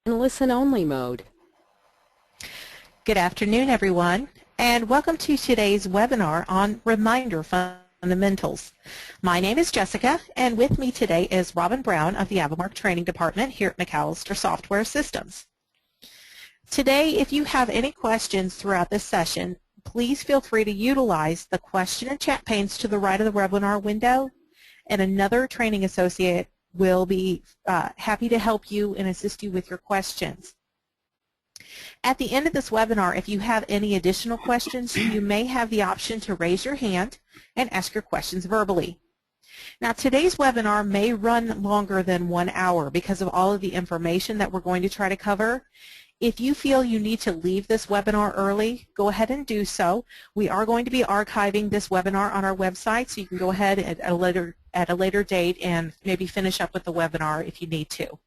in listen-only mode. Good afternoon, everyone, and welcome to today's webinar on Reminder Fundamentals. My name is Jessica, and with me today is Robin Brown of the Avamark Training Department here at McAllister Software Systems. Today, if you have any questions throughout this session, please feel free to utilize the question and chat panes to the right of the webinar window, and another training associate will be happy to help you and assist you with your questions. At the end of this webinar, if you have any additional questions, you may have the option to raise your hand and ask your questions verbally. Now, today's webinar may run longer than 1 hour because of all of the information that we're going to try to cover. If you feel you need to leave this webinar early, go ahead and do so. We are going to be archiving this webinar on our website, so you can go ahead at a later date and maybe finish up with the webinar if you need to.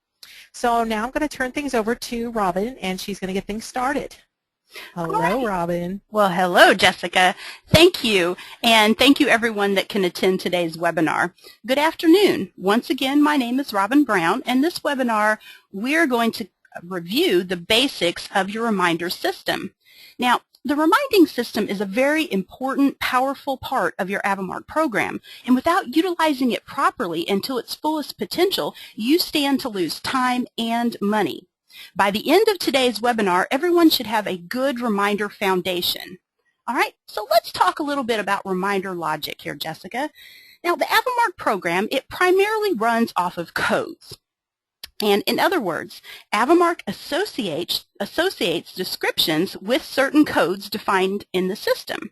So now I'm going to turn things over to Robin, and she's going to get things started. Hello, Robin. Well, hello, Jessica. Thank you, and thank you everyone that can attend today's webinar. Good afternoon. Once again, my name is Robin Brown, and this webinar we're going to review the basics of your reminder system. Now, the reminding system is a very important, powerful part of your Avamark program, and without utilizing it properly until its fullest potential, you stand to lose time and money. By the end of today's webinar, everyone should have a good reminder foundation. All right, so let's talk a little bit about reminder logic here, Jessica. Now, the Avamark program, it primarily runs off of codes. And in other words, Avamark associates descriptions with certain codes defined in the system.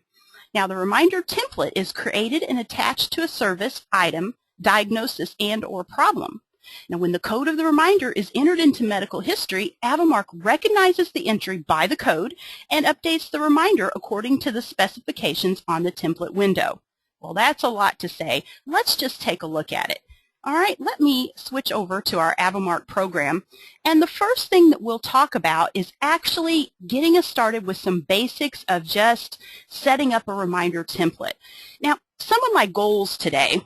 Now, the reminder template is created and attached to a service, item, diagnosis, and/or problem. Now, when the code of the reminder is entered into medical history, Avamark recognizes the entry by the code and updates the reminder according to the specifications on the template window. Well, that's a lot to say. Let's just take a look at it. All right, let me switch over to our Avamark program, and the first thing that we'll talk about is actually getting us started with some basics of just setting up a reminder template. Now, some of my goals today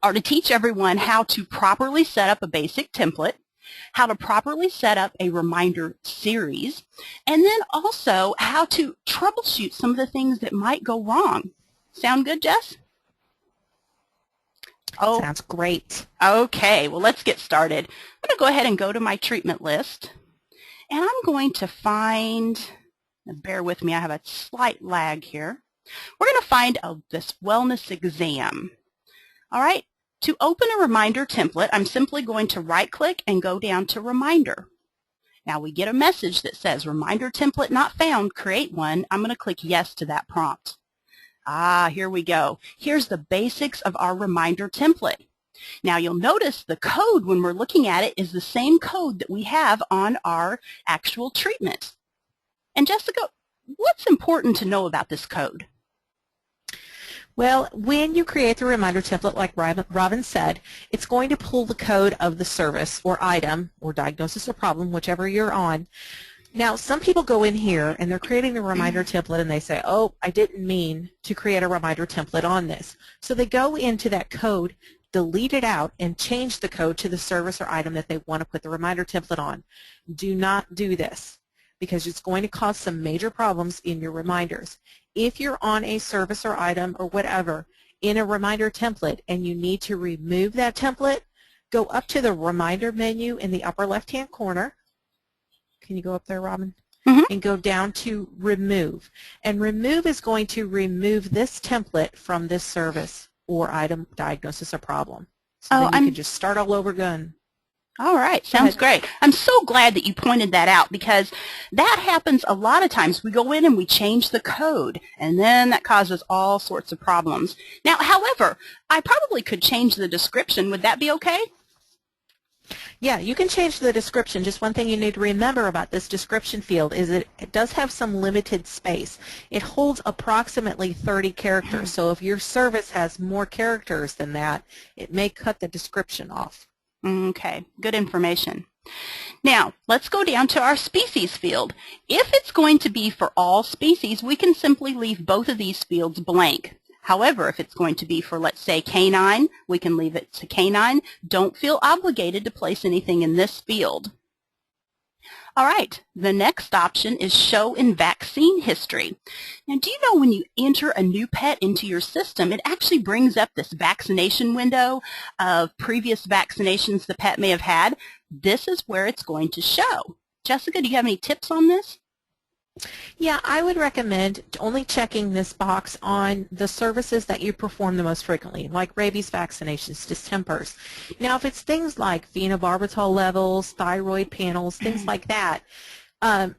are to teach everyone how to properly set up a basic template, how to properly set up a reminder series, and then also how to troubleshoot some of the things that might go wrong. Sound good, Jess? Oh, sounds great. Okay, well, let's get started. I'm going to go ahead and go to my treatment list, and I'm going to find, bear with me, I have a slight lag here. We're going to find this wellness exam. All right, to open a reminder template, I'm simply going to right-click and go down to Reminder. Now, we get a message that says, Reminder template not found, create one. I'm going to click Yes to that prompt. Here we go. Here's the basics of our reminder template. Now you'll notice the code when we're looking at it is the same code that we have on our actual treatment. And Jessica, what's important to know about this code? Well, when you create the reminder template, like Robin said, it's going to pull the code of the service or item or diagnosis or problem, whichever you're on. Now, some people go in here and they're creating the reminder template and they say, oh, I didn't mean to create a reminder template on this. So they go into that code, delete it out, and change the code to the service or item that they want to put the reminder template on. Do not do this because it's going to cause some major problems in your reminders. If you're on a service or item or whatever in a reminder template and you need to remove that template, go up to the reminder menu in the upper left-hand corner. Can you go up there, Robin? And go down to Remove. And Remove is going to remove this template from this service or item, diagnosis, or problem. So then you can just start all over again. All right, sounds great. I'm so glad that you pointed that out because that happens a lot of times. We go in and we change the code, and then that causes all sorts of problems. Now, however, I probably could change the description. Would that be okay? Yeah, you can change the description. Just one thing you need to remember about this description field is that it does have some limited space. It holds approximately 30 characters, so if your service has more characters than that, it may cut the description off. Okay, good information. Now, let's go down to our species field. If it's going to be for all species, we can simply leave both of these fields blank. However, if it's going to be for, let's say, canine, we can leave it to canine. Don't feel obligated to place anything in this field. All right, the next option is Show in Vaccine History. Now, do you know when you enter a new pet into your system, it actually brings up this vaccination window of previous vaccinations the pet may have had? This is where it's going to show. Jessica, do you have any tips on this? Yeah, I would recommend only checking this box on the services that you perform the most frequently, like rabies vaccinations, distempers. Now, if it's things like phenobarbital levels, thyroid panels, things like that, and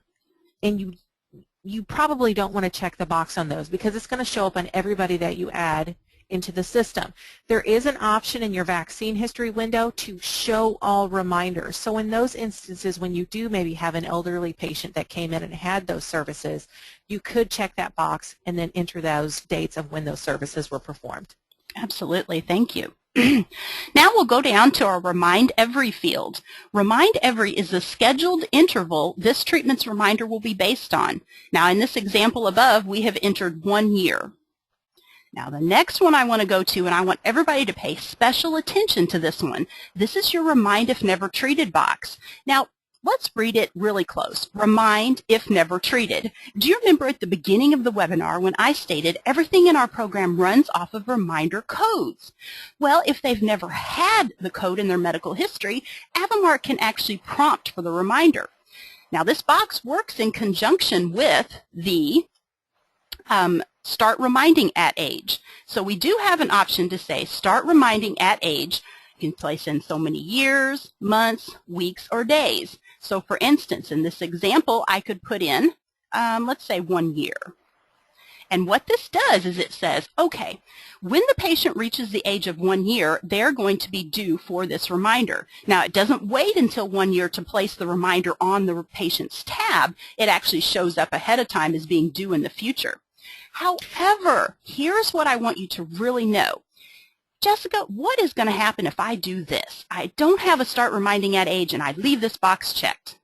you probably don't want to check the box on those because it's going to show up on everybody that you add into the system. There is an option in your vaccine history window to show all reminders. So in those instances when you do maybe have an elderly patient that came in and had those services, you could check that box and then enter those dates of when those services were performed. Absolutely, thank you. Now we'll go down to our Remind Every field. Remind Every is the scheduled interval this treatment's reminder will be based on. Now in this example above, we have entered 1 year. Now the next one I want to go to, and I want everybody to pay special attention to this one. This is your Remind If Never Treated box. Now let's read it really close. Remind if never treated. Do you remember at the beginning of the webinar when I stated everything in our program runs off of reminder codes? Well, if they've never had the code in their medical history, Avamart can actually prompt for the reminder. Now this box works in conjunction with the Start Reminding at Age. So we do have an option to say Start Reminding at Age. You can place in so many years, months, weeks, or days. So for instance, in this example, I could put in, let's say 1 year. And what this does is it says, okay, when the patient reaches the age of 1 year, they're going to be due for this reminder. Now, it doesn't wait until 1 year to place the reminder on the patient's tab. It actually shows up ahead of time as being due in the future. However, here's what I want you to really know. Jessica, what is going to happen if I do this? I don't have a Start Reminding at Age and I leave this box checked.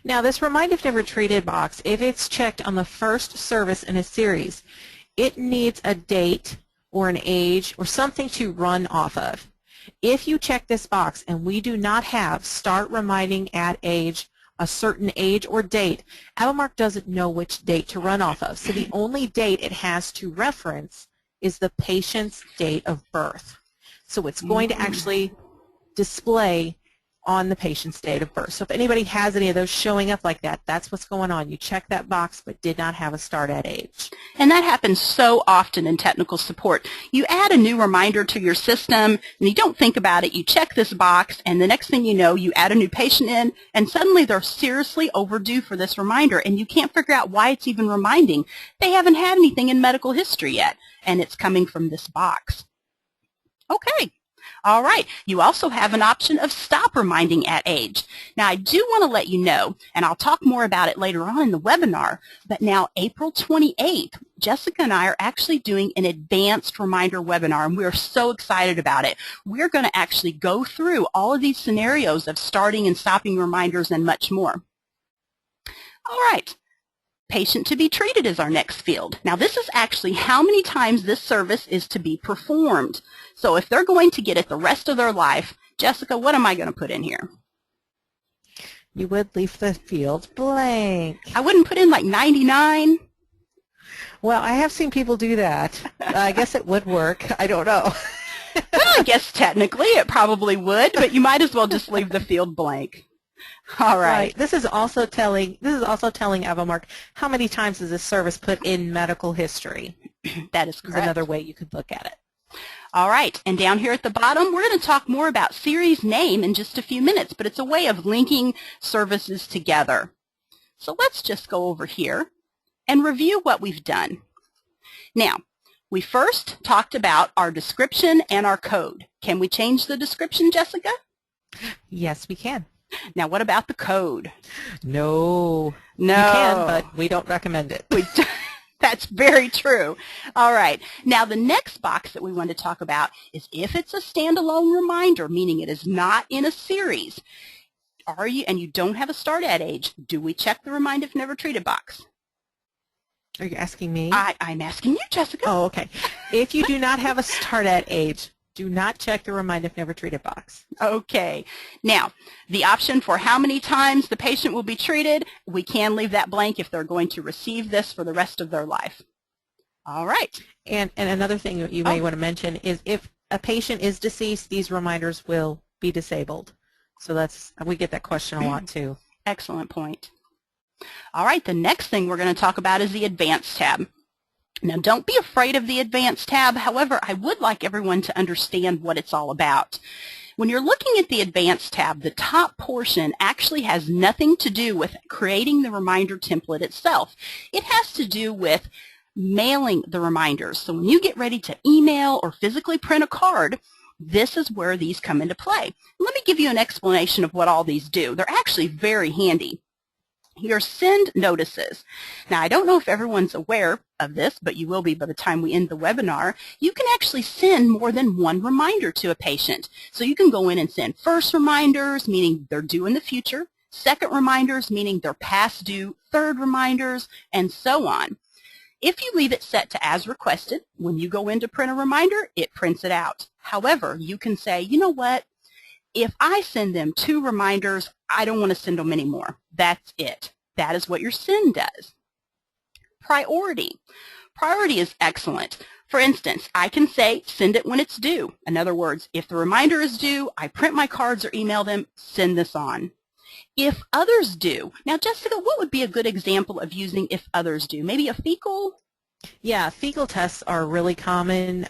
Now this Remind If Never Treated box, if it's checked on the first service in a series, it needs a date or an age or something to run off of. If you check this box and we do not have Start Reminding at Age, a certain age or date, Avamart doesn't know which date to run off of. So the only date it has to reference is the patient's date of birth. So it's going to actually display on the patient's date of birth. So if anybody has any of those showing up like that, that's what's going on. You check that box but did not have a start at age. And that happens so often in technical support. You add a new reminder to your system and you don't think about it. You check this box and the next thing you know, you add a new patient in and suddenly they're seriously overdue for this reminder and you can't figure out why it's even reminding. They haven't had anything in medical history yet and it's coming from this box. Okay. All right, you also have an option of Stop Reminding at Age. Now, I do want to let you know, and I'll talk more about it later on in the webinar, but now April 28th, Jessica and I are actually doing an advanced reminder webinar, and we're so excited about it. We're going to actually go through all of these scenarios of starting and stopping reminders and much more. All right. Patient to be treated is our next field. Now this is actually how many times this service is to be performed. So if they're going to get it the rest of their life, Jessica, what am I going to put in here? You would leave the field blank. I wouldn't put in like 99. Well, I have seen people do that. I guess it would work. I don't know. Well, I guess technically it probably would, but you might as well just leave the field blank. All right. This is also telling Avamart how many times is this service put in medical history. That is correct. Another way you could look at it. All right, and down here at the bottom, we're going to talk more about series name in just a few minutes, but it's a way of linking services together. So let's just go over here and review what we've done. Now, we first talked about our description and our code. Can we change the description, Jessica? Yes, we can. Now, what about the code? No. No. You can, but we don't recommend it. That's very true. All right. Now, the next box that we want to talk about is if it's a standalone reminder, meaning it is not in a series, and you don't have a start at age, do we check the Remind If Never Treated box? Are you asking me? I'm asking you, Jessica. Oh, okay. If you do not have a start at age, Do not check the Remind If Never Treated box. Okay. Now, the option for how many times the patient will be treated, we can leave that blank if they're going to receive this for the rest of their life. All right. And another thing that you may want to mention is if a patient is deceased, these reminders will be disabled. So we get that question a lot too. Excellent point. All right, the next thing we're going to talk about is the Advanced tab. Now, don't be afraid of the Advanced tab. However, I would like everyone to understand what it's all about. When you're looking at the Advanced tab, the top portion actually has nothing to do with creating the reminder template itself. It has to do with mailing the reminders. So when you get ready to email or physically print a card, this is where these come into play. Let me give you an explanation of what all these do. They're actually very handy. Your send notices. Now, I don't know if everyone's aware of this, but you will be by the time we end the webinar. You can actually send more than one reminder to a patient. So you can go in and send first reminders, meaning they're due in the future, second reminders, meaning they're past due, third reminders, and so on. If you leave it set to as requested, when you go in to print a reminder, it prints it out. However, you can say, you know what? If I send them 2 reminders, I don't want to send them anymore. That's it. That is what your send does. Priority. Priority is excellent. For instance, I can say send it when it's due. In other words, if the reminder is due, I print my cards or email them, send this on. If others do. Now, Jessica, what would be a good example of using if others do? Maybe a fecal? Yeah, fecal tests are really common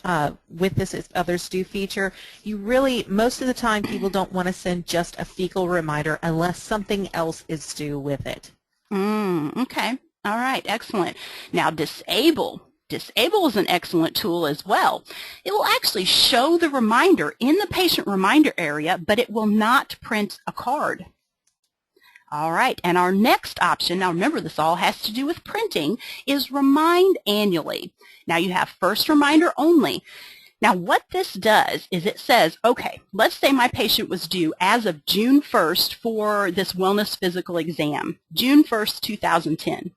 with this if others do feature. Most of the time, people don't want to send just a fecal reminder unless something else is due with it. Okay. All right. Excellent. Now, disable. Disable is an excellent tool as well. It will actually show the reminder in the patient reminder area, but it will not print a card. All right, and our next option, now remember this all has to do with printing, is remind annually. Now you have first reminder only. Now what this does is it says, okay, let's say my patient was due as of June 1st for this wellness physical exam, June 1st, 2010.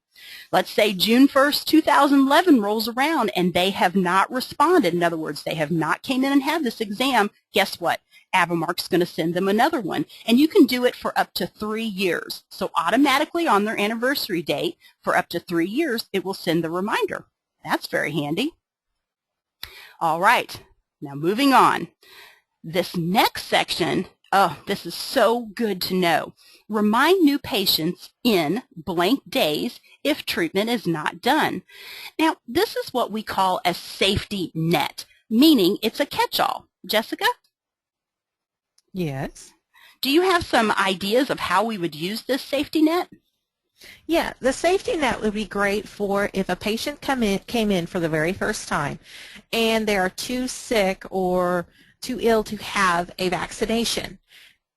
Let's say June 1st, 2011 rolls around and they have not responded. In other words, they have not came in and had this exam. Guess what? AVImark's going to send them another one, and you can do it for up to 3 years. So automatically on their anniversary date, for up to 3 years, it will send the reminder. That's very handy. All right, now moving on. This next section, oh, this is so good to know. Remind new patients in blank days if treatment is not done. Now, this is what we call a safety net, meaning it's a catch-all. Jessica? Yes. Do you have some ideas of how we would use this safety net? Yeah, the safety net would be great for if a patient came in for the very first time and they are too sick or too ill to have a vaccination.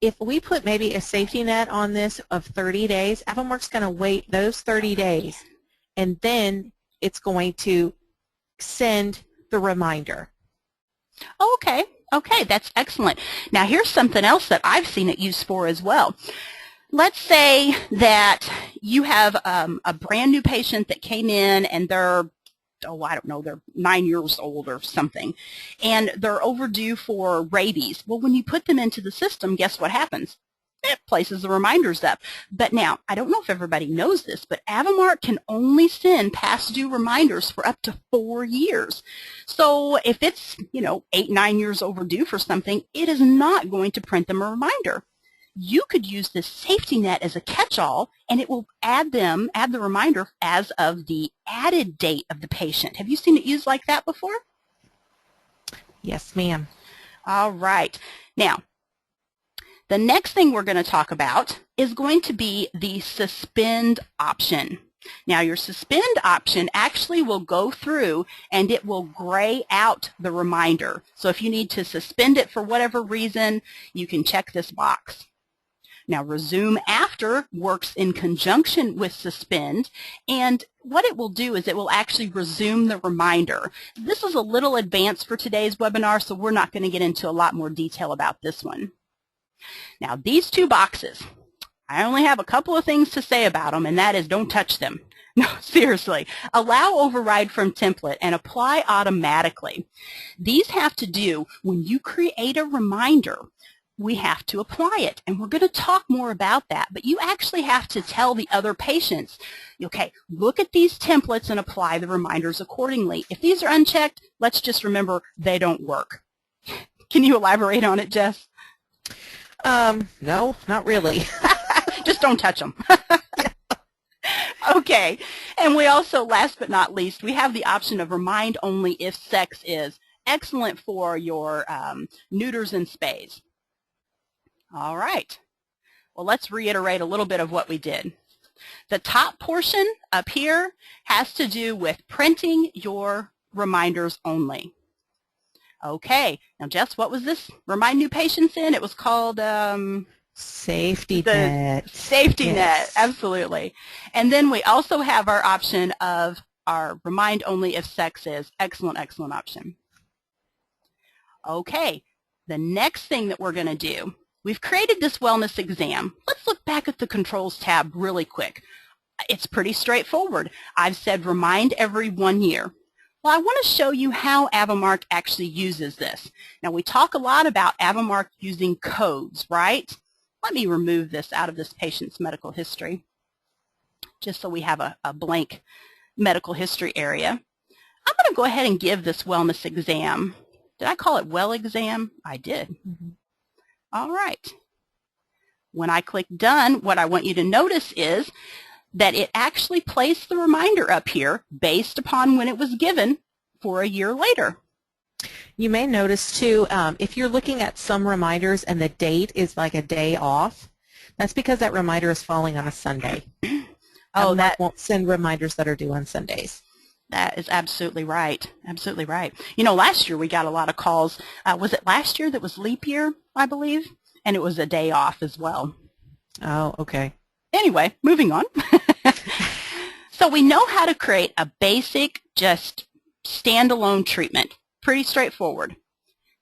If we put maybe a safety net on this of 30 days, AVImark's going to wait those 30 days and then it's going to send the reminder. Okay. Okay, that's excellent. Now here's something else that I've seen it used for as well. Let's say that you have a brand new patient that came in and they're, I don't know, they're 9 years old or something, and they're overdue for rabies. Well, when you put them into the system, guess what happens? It places the reminders up. But now, I don't know if everybody knows this, but AVImark can only send past due reminders for up to 4 years. So if it's, 8, 9 years overdue for something, it is not going to print them a reminder. You could use this safety net as a catch-all, and it will add the reminder as of the added date of the patient. Have you seen it used like that before? Yes, ma'am. All right. Now, the next thing we're going to talk about is going to be the suspend option. Now, your suspend option actually will go through and it will gray out the reminder. So if you need to suspend it for whatever reason, you can check this box. Now, resume after works in conjunction with suspend, and what it will do is it will actually resume the reminder. This is a little advanced for today's webinar, so we're not going to get into a lot more detail about this one. Now, these 2 boxes, I only have a couple of things to say about them, and that is don't touch them. No, seriously. Allow override from template and apply automatically. These have to do when you create a reminder. We have to apply it, and we're going to talk more about that, but you actually have to tell the other patients, okay, look at these templates and apply the reminders accordingly. If these are unchecked, let's just remember they don't work. Can you elaborate on it, Jess? No, not really. Just don't touch them. Okay, and we also, last but not least, we have the option of remind only if sex is. Excellent for your neuters and spays. All right. Well, let's reiterate a little bit of what we did. The top portion up here has to do with printing your reminders only. Okay. Now, Jess, what was this? Remind new patients in? It was called Safety net. Safety net, absolutely. And then we also have our option of our remind only if sex is. Excellent, excellent option. Okay. The next thing that we're going to do, we've created this wellness exam. Let's look back at the controls tab really quick. It's pretty straightforward. I've said remind every 1 year. Well, I want to show you how Avamark actually uses this. Now, we talk a lot about Avamark using codes, right? Let me remove this out of this patient's medical history, just so we have a blank medical history area. I'm going to go ahead and give this wellness exam. Did I call it well exam? I did. Mm-hmm. All right. When I click done, what I want you to notice is that it actually placed the reminder up here based upon when it was given for a year later. You may notice too, if you're looking at some reminders and the date is like a day off, that's because that reminder is falling on a Sunday. Oh, that won't send reminders that are due on Sundays. That is absolutely right. Absolutely right. You know, last year we got a lot of calls. Was it last year that was leap year, I believe? And it was a day off as well. Oh, okay. Anyway, moving on. So we know how to create a basic, just standalone treatment. Pretty straightforward.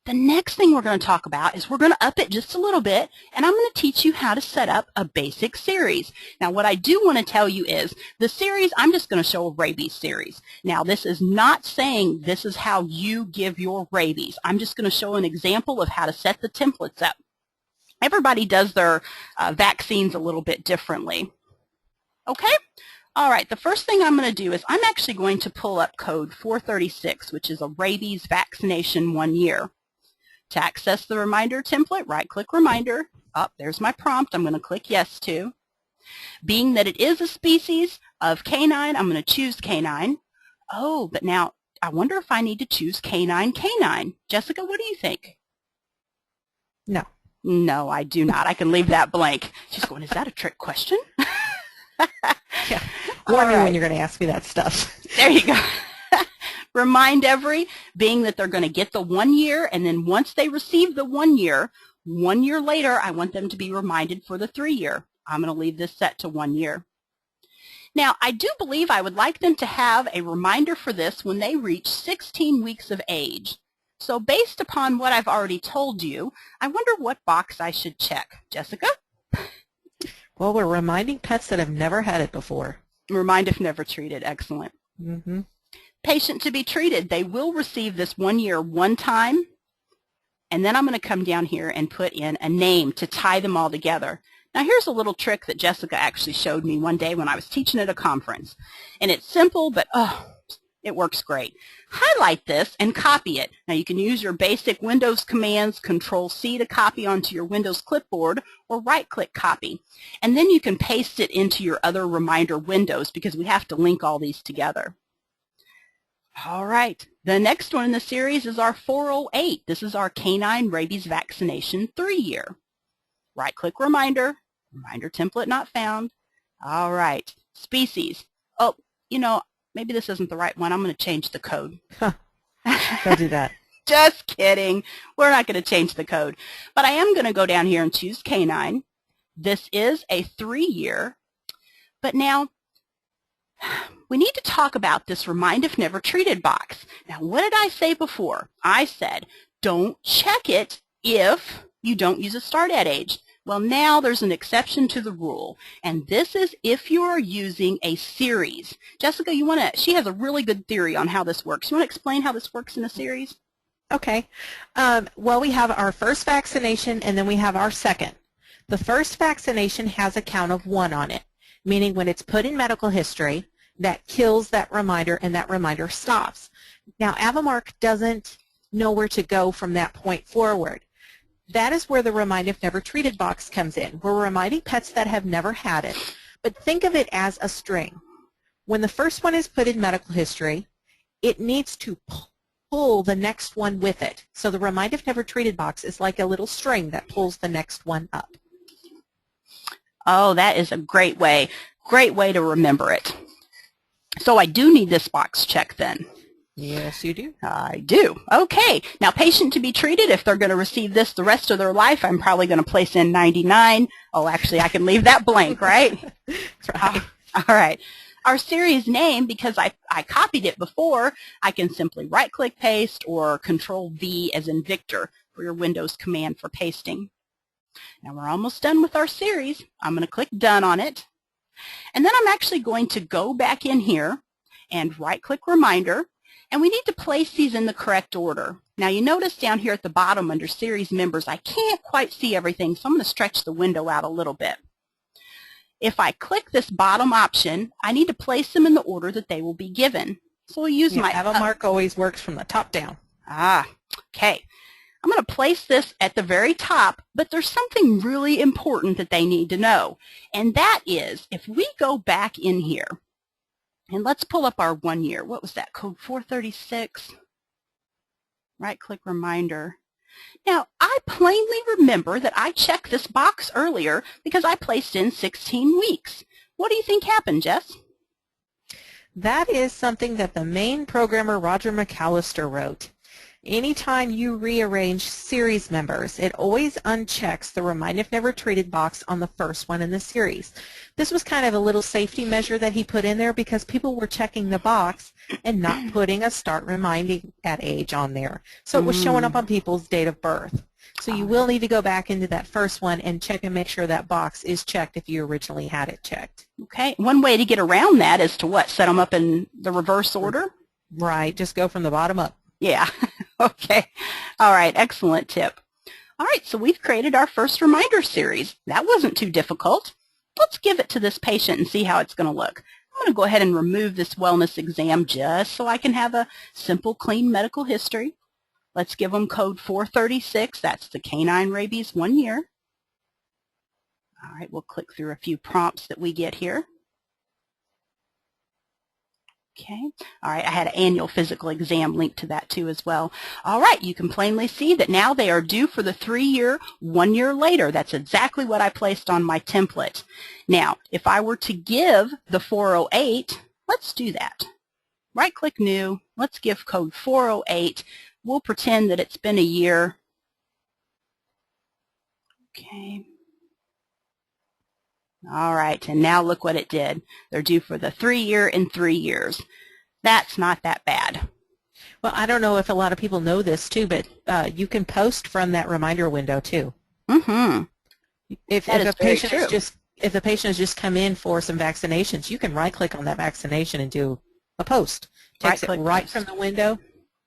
The next thing we're going to talk about is we're going to up it just a little bit, and I'm going to teach you how to set up a basic series. Now, what I do want to tell you is the series, I'm just going to show a rabies series. Now, this is not saying this is how you give your rabies. I'm just going to show an example of how to set the templates up. Everybody does their vaccines a little bit differently. Okay? All right, the first thing I'm going to do is I'm actually going to pull up code 436, which is a rabies vaccination 1 year. To access the reminder template, right-click Reminder. Oh, there's my prompt. I'm going to click Yes to. Being that it is a species of canine, I'm going to choose canine. Oh, but now I wonder if I need to choose canine. Jessica, what do you think? No. No, I do not. I can leave that blank. She's going, is that a trick question? Yeah. Warn me when you're going to ask me that stuff. There you go. Remind every, being that they're going to get the 1 year, and then once they receive the 1 year, 1 year later, I want them to be reminded for the 3 year. I'm going to leave this set to 1 year. Now, I do believe I would like them to have a reminder for this when they reach 16 weeks of age. So based upon what I've already told you, I wonder what box I should check. Jessica? Well, we're reminding pets that have never had it before. Remind if never treated. Excellent. Mm-hmm. Patient to be treated. They will receive this 1 year one time, and then I'm going to come down here and put in a name to tie them all together. Now here's a little trick that Jessica actually showed me one day when I was teaching at a conference. And it's simple, but it works great. Highlight this and copy it. Now you can use your basic Windows commands, Control-C to copy onto your Windows clipboard, or right-click copy. And then you can paste it into your other reminder windows because we have to link all these together. All right, the next one in the series is our 408. This is our canine rabies vaccination 3 year. Right-click Reminder, Reminder template not found. All right, species. Oh, you know, maybe this isn't the right one. I'm going to change the code. Huh. Don't do that. Just kidding. We're not going to change the code. But I am going to go down here and choose canine. This is a 3 year. But now, we need to talk about this remind if never treated box. Now, what did I say before? I said, don't check it if you don't use a start at age. Well, now there's an exception to the rule, and this is if you are using a series. Jessica, she has a really good theory on how this works. You want to explain how this works in a series? Okay. Well, we have our first vaccination, and then we have our second. The first vaccination has a count of 1 on it, meaning when it's put in medical history, that kills that reminder, and that reminder stops. Now, Avamark doesn't know where to go from that point forward. That is where the Remind If Never Treated box comes in. We're reminding pets that have never had it, but think of it as a string. When the first one is put in medical history, it needs to pull the next one with it. So the Remind If Never Treated box is like a little string that pulls the next one up. Oh, that is a great way to remember it. So I do need this box checked then. Yes, you do. I do. Okay. Now, patient to be treated, if they're going to receive this the rest of their life, I'm probably going to place in 99. Oh, actually, I can leave that blank, right? Right. All right. Our series name, because I copied it before, I can simply right-click paste or Control-V as in Victor for your Windows command for pasting. Now, we're almost done with our series. I'm going to click Done on it. And then I'm actually going to go back in here and right-click Reminder. And we need to place these in the correct order. Now you notice down here at the bottom under Series Members, I can't quite see everything, so I'm going to stretch the window out a little bit. If I click this bottom option, I need to place them in the order that they will be given. So we'll use my... Avamark always works from the top down. Okay. I'm going to place this at the very top, but there's something really important that they need to know. And that is, if we go back in here, and let's pull up our 1 year. What was that? Code 436. Right-click Reminder. Now, I plainly remember that I checked this box earlier because I placed in 16 weeks. What do you think happened, Jess? That is something that the main programmer, Roger McAllister, wrote. Anytime you rearrange series members, it always unchecks the Remind If Never Treated box on the first one in the series. This was kind of a little safety measure that he put in there because people were checking the box and not putting a start reminding at age on there. So it was showing up on people's date of birth. So you will need to go back into that first one and check and make sure that box is checked if you originally had it checked. Okay. One way to get around that is to what? Set them up in the reverse order? Right. Just go from the bottom up. Yeah. Okay. All right. Excellent tip. All right. So we've created our first reminder series. That wasn't too difficult. Let's give it to this patient and see how it's going to look. I'm going to go ahead and remove this wellness exam just so I can have a simple, clean medical history. Let's give them code 436. That's the canine rabies 1 year. All right. We'll click through a few prompts that we get here. Okay. All right. I had an annual physical exam linked to that too as well. All right. You can plainly see that now they are due for the 3 year, 1 year later. That's exactly what I placed on my template. Now, if I were to give the 408, let's do that. Right-click New. Let's give code 408. We'll pretend that it's been a year. Okay. All right, and now look what it did. They're due for the 3 year in 3 years. That's not that bad. Well, I don't know if a lot of people know this too, but you can post from that reminder window too. Mm-hmm. If the patient has just come in for some vaccinations, you can right-click on that vaccination and do a post. Takes it right from the window,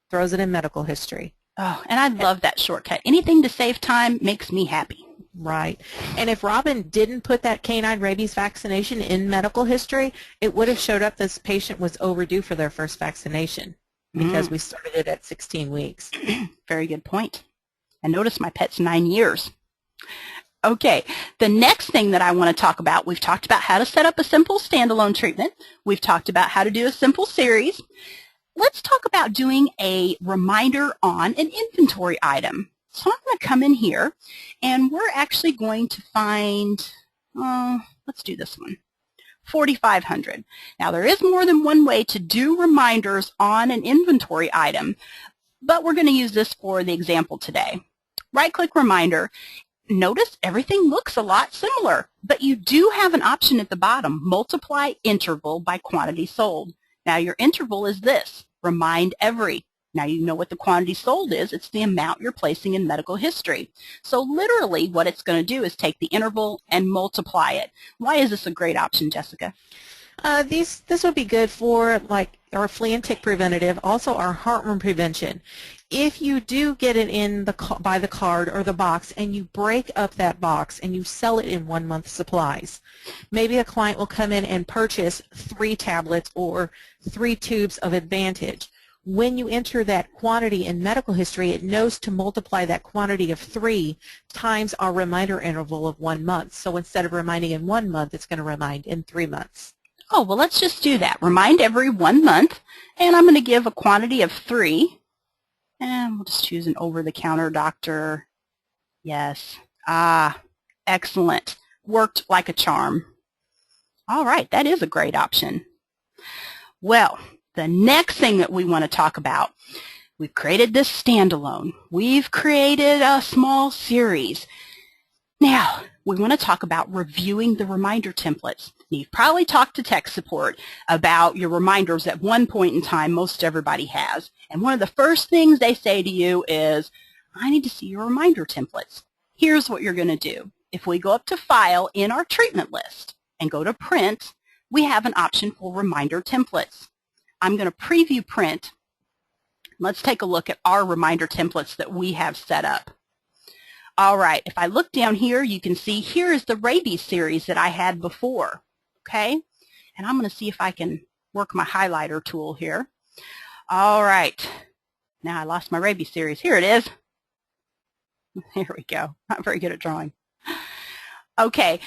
throws it in medical history. Oh, and I love that shortcut. Anything to save time makes me happy. Right. And if Robin didn't put that canine rabies vaccination in medical history, it would have showed up this patient was overdue for their first vaccination because we started it at 16 weeks. Very good point. And notice my pet's 9 years. Okay, the next thing that I want to talk about, we've talked about how to set up a simple standalone treatment. We've talked about how to do a simple series. Let's talk about doing a reminder on an inventory item. So I'm going to come in here, and we're actually going to find, let's do this one, 4,500. Now, there is more than one way to do reminders on an inventory item, but we're going to use this for the example today. Right-click Reminder. Notice everything looks a lot similar, but you do have an option at the bottom, Multiply Interval by Quantity Sold. Now, your interval is this, Remind Every. Now you know what the quantity sold is. It's the amount you're placing in medical history. So literally what it's going to do is take the interval and multiply it. Why is this a great option, Jessica? This would be good for like our flea and tick preventative, also our heartworm prevention. If you do get it in by the card or the box and you break up that box and you sell it in 1 month supplies, maybe a client will come in and purchase 3 tablets or 3 tubes of Advantage. When you enter that quantity in medical history, it knows to multiply that quantity of 3 times our reminder interval of 1 month. So instead of reminding in 1 month, it's going to remind in 3 months. Oh, well, let's just do that. Remind every 1 month, and I'm going to give a quantity of 3. And we'll just choose an over-the-counter doctor. Yes. Excellent. Worked like a charm. All right, that is a great option. Well, the next thing that we want to talk about, we've created this standalone. We've created a small series. Now, we want to talk about reviewing the reminder templates. You've probably talked to tech support about your reminders at one point in time. Most everybody has. And one of the first things they say to you is, I need to see your reminder templates. Here's what you're going to do. If we go up to File in our treatment list and go to Print, we have an option for reminder templates. I'm going to preview Print. Let's take a look at our reminder templates that we have set up. All right, if I look down here, you can see here is the rabies series that I had before. Okay, and I'm going to see if I can work my highlighter tool here. All right, now I lost my rabies series. Here it is. Here we go. Not very good at drawing. Okay,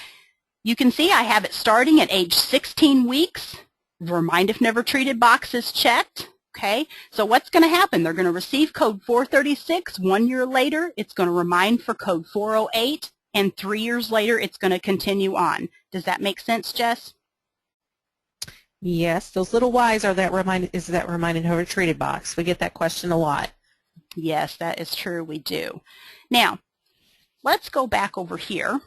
you can see I have it starting at age 16 weeks. The Remind If Never Treated box is checked. Okay, so what's going to happen? They're going to receive code 436. 1 year later, it's going to remind for code 408. And 3 years later, it's going to continue on. Does that make sense, Jess? Yes, those little Y's are that Remind If Never Treated box. We get that question a lot. Yes, that is true. We do. Now, let's go back over here.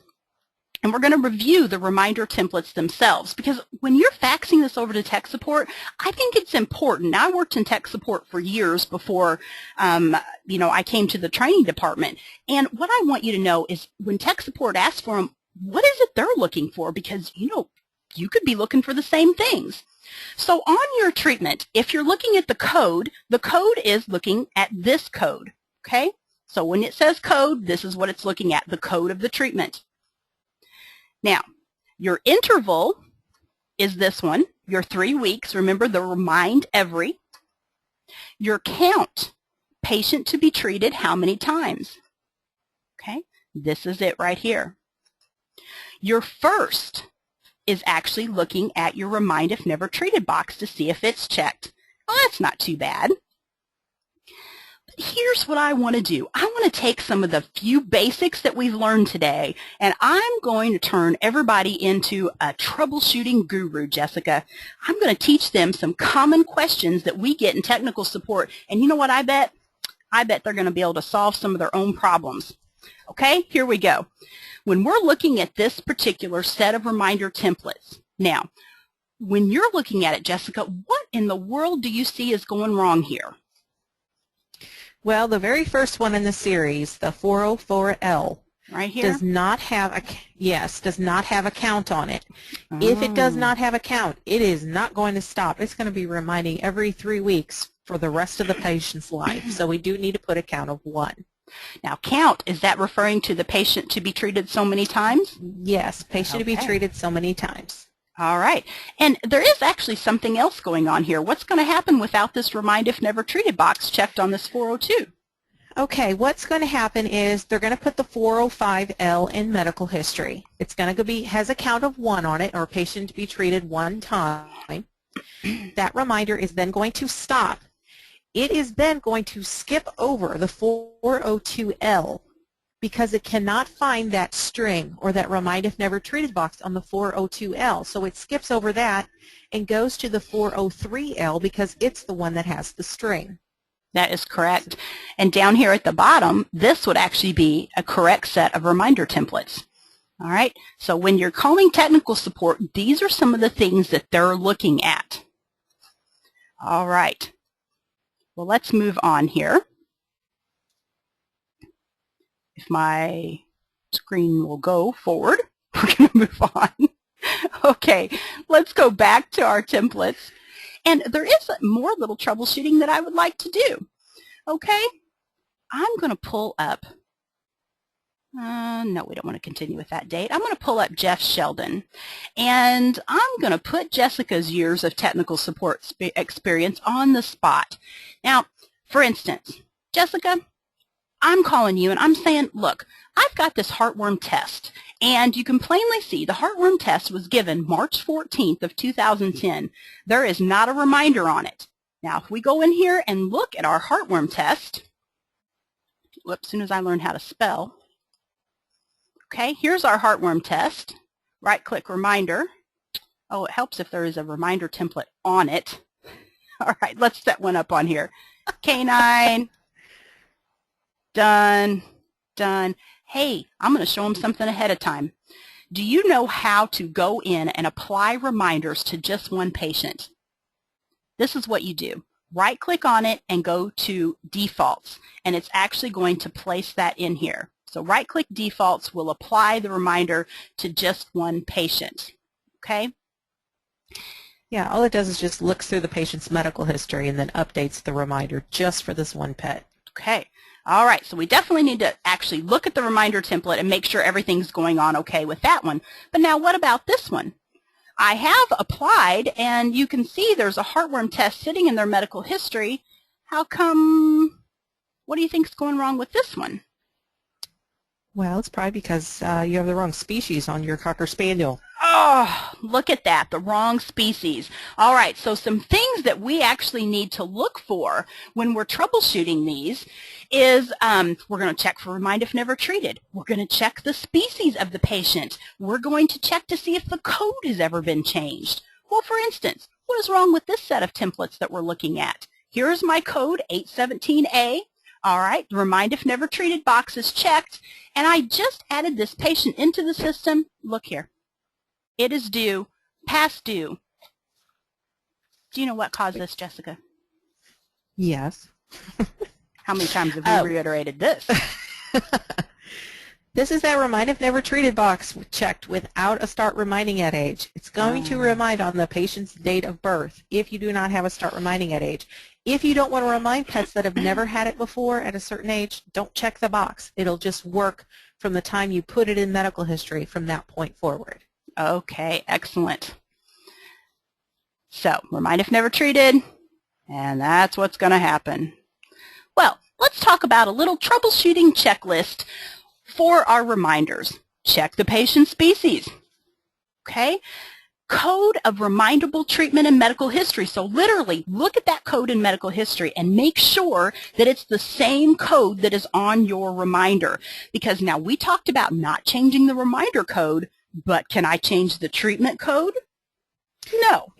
And we're going to review the reminder templates themselves, because when you're faxing this over to tech support, I think it's important. I worked in tech support for years before, I came to the training department. And what I want you to know is when tech support asks for them, what is it they're looking for? Because, you could be looking for the same things. So on your treatment, if you're looking at the code is looking at this code, okay? So when it says code, this is what it's looking at, the code of the treatment. Now, your interval is this one, your 3 weeks. Remember the remind every. Your count, patient to be treated how many times. Okay, this is it right here. Your first is actually looking at your Remind If Never Treated box to see if it's checked. Well, that's not too bad. Here's what I want to do. I want to take some of the few basics that we've learned today, and I'm going to turn everybody into a troubleshooting guru, Jessica. I'm going to teach them some common questions that we get in technical support, and you know what I bet? I bet they're going to be able to solve some of their own problems. Okay, here we go. When we're looking at this particular set of reminder templates, now, when you're looking at it, Jessica, what in the world do you see is going wrong here? Well, the very first one in the series, the 404L, right here, does not have a count on it. Oh. If it does not have a count, it is not going to stop. It's going to be reminding every 3 weeks for the rest of the patient's life. So we do need to put a count of 1. Now, count, is that referring to the patient to be treated so many times? Yes, patient to be treated so many times. All right. And there is actually something else going on here. What's going to happen without this Remind If Never Treated box checked on this 402? Okay, what's going to happen is they're going to put the 405L in medical history. It's going to has a count of 1 on it, or patient to be treated 1 time. That reminder is then going to stop. It is then going to skip over the 402L because it cannot find that string or that Remind If Never Treated box on the 402L. So it skips over that and goes to the 403L because it's the one that has the string. That is correct. And down here at the bottom, this would actually be a correct set of reminder templates. All right, so when you're calling technical support, these are some of the things that they're looking at. All right. Well, let's move on here. If my screen will go forward, we're going to move on. Okay, let's go back to our templates. And there is more little troubleshooting that I would like to do. Okay, I'm going to pull up, no, we don't want to continue with that date. I'm going to pull up Jeff Sheldon, and I'm going to put Jessica's years of technical support experience on the spot. Now, for instance, Jessica, I'm calling you and I'm saying, look, I've got this heartworm test, and you can plainly see the heartworm test was given March 14th of 2010. There is not a reminder on it. Now, if we go in here and look at our heartworm test, whoops, as soon as I learn how to spell. Okay, here's our heartworm test. Right-click reminder. Oh, it helps if there is a reminder template on it. All right, let's set one up on here. Canine. Done. Done. Hey, I'm going to show them something ahead of time. Do you know how to go in and apply reminders to just one patient? This is what you do. Right-click on it and go to Defaults, and it's actually going to place that in here. So right-click Defaults will apply the reminder to just one patient. Okay? Yeah, all it does is just looks through the patient's medical history and then updates the reminder just for this one pet. Okay. All right, so we definitely need to actually look at the reminder template and make sure everything's going on okay with that one. But now what about this one? I have applied, and you can see there's a heartworm test sitting in their medical history. How come, what do you think is going wrong with this one? Well, it's probably because you have the wrong species on your Cocker Spaniel. Oh, look at that, the wrong species. All right, so some things that we actually need to look for when we're troubleshooting these is we're going to check for remind if never treated. We're going to check the species of the patient. We're going to check to see if the code has ever been changed. Well, for instance, what is wrong with this set of templates that we're looking at? Here's my code, 817A. All right, the remind if never treated box is checked, and I just added this patient into the system. Look here. It is due, past due. Do you know what caused this, Jessica? Yes. How many times have we reiterated this? This is that remind if never treated box checked without a start reminding at age. It's going to remind on the patient's date of birth if you do not have a start reminding at age. If you don't want to remind pets that have never had it before at a certain age, don't check the box. It'll just work from the time you put it in medical history from that point forward. Okay, excellent. So, remind if never treated, and that's what's going to happen. Well, let's talk about a little troubleshooting checklist for our reminders. Check the patient species. Okay? Code of remindable treatment and medical history. So literally, look at that code in medical history and make sure that it's the same code that is on your reminder. Because now we talked about not changing the reminder code, but can I change the treatment code? No.